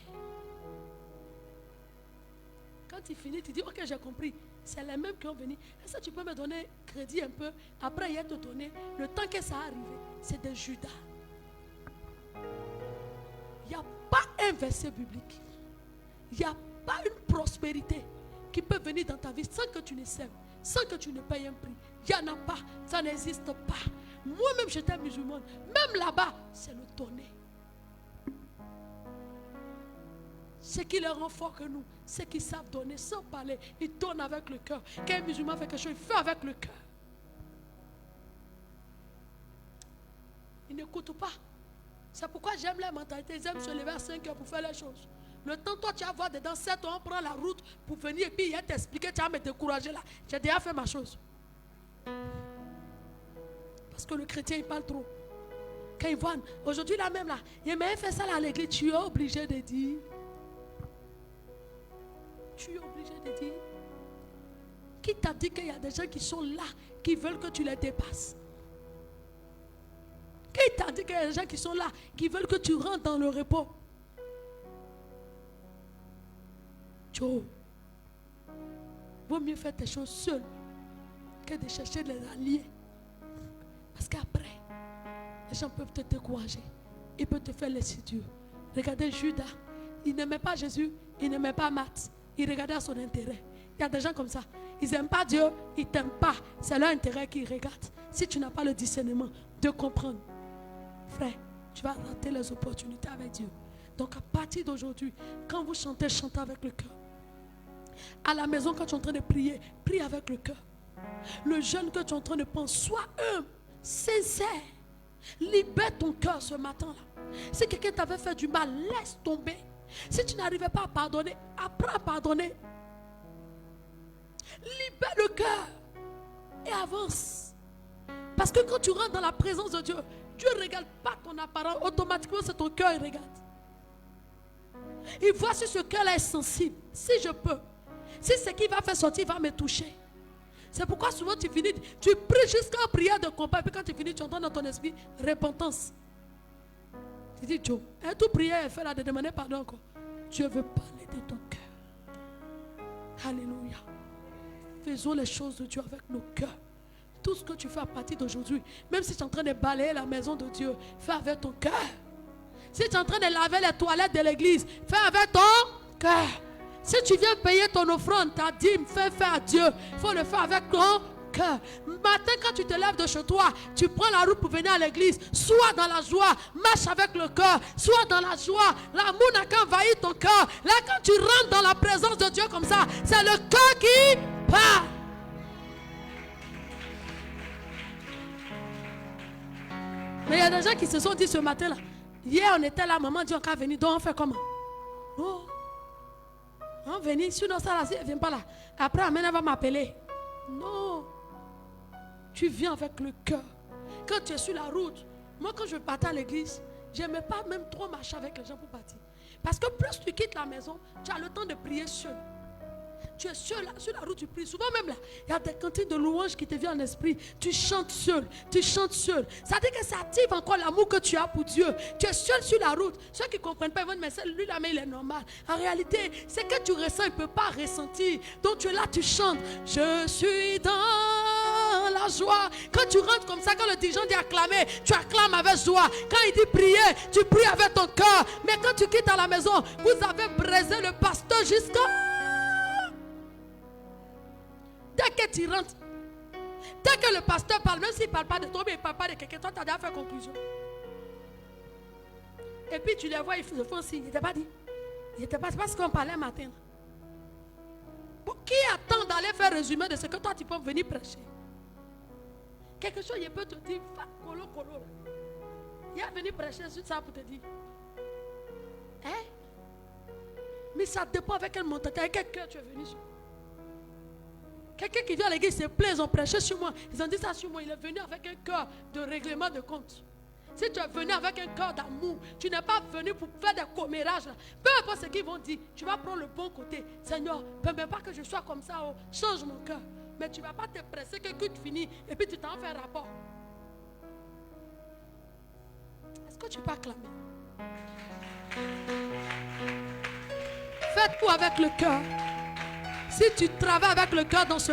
Quand tu finis, tu dis, ok, j'ai compris. C'est les mêmes qui ont venu. Est-ce que tu peux me donner crédit un peu? Après, il y a te donner. Le temps que ça arrive, c'est des Judas. Il n'y a pas un verset biblique. Il n'y a pas une prospérité qui peut venir dans ta vie sans que tu ne sèmes, sans que tu ne payes un prix. Il n'y en a pas. Ça n'existe pas. Moi-même, j'étais musulmane. Même là-bas, c'est le donner. Ce qui les rend forts que nous, c'est qu'ils savent donner sans parler. Ils donnent avec le cœur. Quand un musulman fait quelque chose, il fait avec le cœur. Ils n'écoutent pas. C'est pourquoi j'aime la mentalité. Ils aiment se lever à 5 heures pour faire les choses. Le temps, toi, tu vas voir dedans 7 ans, on prend la route pour venir et puis il va t'expliquer, tu vas me décourager là. J'ai déjà fait ma chose. Parce que le chrétien, il parle trop. Quand il voit, aujourd'hui là même là, il m'a fait ça là à l'église, tu es obligé de dire. Tu es obligé de dire. Qui t'a dit qu'il y a des gens qui sont là, qui veulent que tu les dépasses? Qui t'a dit qu'il y a des gens qui sont là, qui veulent que tu rentres dans le repos? Joe, vaut mieux faire tes choses seul que de chercher les alliés. Parce qu'après, les gens peuvent te décourager. Ils peuvent te faire laisser Dieu. Regardez Judas, il n'aimait pas Jésus, il n'aimait pas Matthieu. Il regardait à son intérêt. Il y a des gens comme ça. Ils n'aiment pas Dieu, ils ne t'aiment pas. C'est leur intérêt qu'ils regardent. Si tu n'as pas le discernement de comprendre, frère, tu vas rater les opportunités avec Dieu. Donc à partir d'aujourd'hui, quand vous chantez, chantez avec le cœur. À la maison, quand tu es en train de prier, prie avec le cœur. Le jeûne que tu es en train de penser, sois humble, sincère. Libère ton cœur ce matin-là. Si quelqu'un t'avait fait du mal, laisse tomber. Si tu n'arrivais pas à pardonner, apprends à pardonner. Libère le cœur et avance. Parce que quand tu rentres dans la présence de Dieu, Dieu ne regarde pas ton apparence, automatiquement c'est ton cœur qui regarde. Il voit si ce cœur-là est sensible, si je peux. Si ce qui va faire sortir va me toucher. C'est pourquoi souvent tu finis, tu pries jusqu'à la prière de combat, et puis quand tu finis, tu entends dans ton esprit repentance. Tu dis, Joe, et toute prière est faite là de demander pardon encore. Dieu veut parler de ton cœur. Alléluia. Faisons les choses de Dieu avec nos cœurs. Tout ce que tu fais à partir d'aujourd'hui, même si tu es en train de balayer la maison de Dieu, fais avec ton cœur. Si tu es en train de laver les toilettes de l'église, fais avec ton cœur. Si tu viens payer ton offrande, ta dîme, fais à Dieu. Il faut le faire avec ton cœur. Matin, quand tu te lèves de chez toi, tu prends la route pour venir à l'église. Sois dans la joie, marche avec le cœur. Sois dans la joie. L'amour n'a qu'à envahir ton cœur. Là, quand tu rentres dans la présence de Dieu comme ça, c'est le cœur qui parle. Mais il y a des gens qui se sont dit ce matin-là, hier on était là, maman dit on va venir, donc on fait comment? Oh, on va venir, sinon ça là, si elle ne vient pas là. Après, Amen, elle va m'appeler. Non, tu viens avec le cœur. Quand tu es sur la route, moi quand je partais à l'église, J'aimais pas même trop marcher avec les gens pour partir. Parce que plus tu quittes la maison, tu as le temps de prier seul. Tu es seul, sur la route, tu pries. Souvent même là, il y a des cantines de louanges qui te viennent en esprit. Tu chantes seul, tu chantes seul. Ça veut dire que ça active encore l'amour que tu as pour Dieu. Tu es seul sur la route. Ceux qui ne comprennent pas, ils vont dire, mais celui-là, mais il est normal. En réalité, c'est que tu ressens, il ne peut pas ressentir. Donc tu es là, tu chantes. Je suis dans la joie. Quand tu rentres comme ça, quand le dirigeant dit acclamer, tu acclames avec joie. Quand il dit prier, tu pries avec ton cœur. Mais quand tu quittes à la maison, vous avez braisé le pasteur jusqu'à... Dès que tu rentres, dès que le pasteur parle, même s'il ne parle pas de toi, mais il ne parle pas de quelqu'un, toi tu as déjà fait conclusion. Et puis tu les vois, ils font signe. Il n'était pas dit. Il n'était pas, c'est parce qu'on parlait matin. Pour qui attend d'aller faire résumé de ce que toi tu peux venir prêcher? Quelque chose, il peut te dire, colo. Il est venu prêcher sur ça pour te dire. Hein? Mais ça dépend avec quel montant, avec quel cœur tu es venu sur. Quelqu'un qui vient à l'église se plaît, ils ont prêché sur moi. Ils ont dit ça sur moi. Il est venu avec un cœur de règlement de compte. Si tu es venu avec un cœur d'amour, tu n'es pas venu pour faire des commérages. Peu importe ce qu'ils vont dire, tu vas prendre le bon côté. Seigneur, ne permets pas que je sois comme ça. Oh, change mon cœur. Mais tu ne vas pas te presser que tu finis et puis tu t'en fais un rapport. Est-ce que tu peux acclamer? Fais tout avec le cœur. Si tu travailles avec le cœur dans ce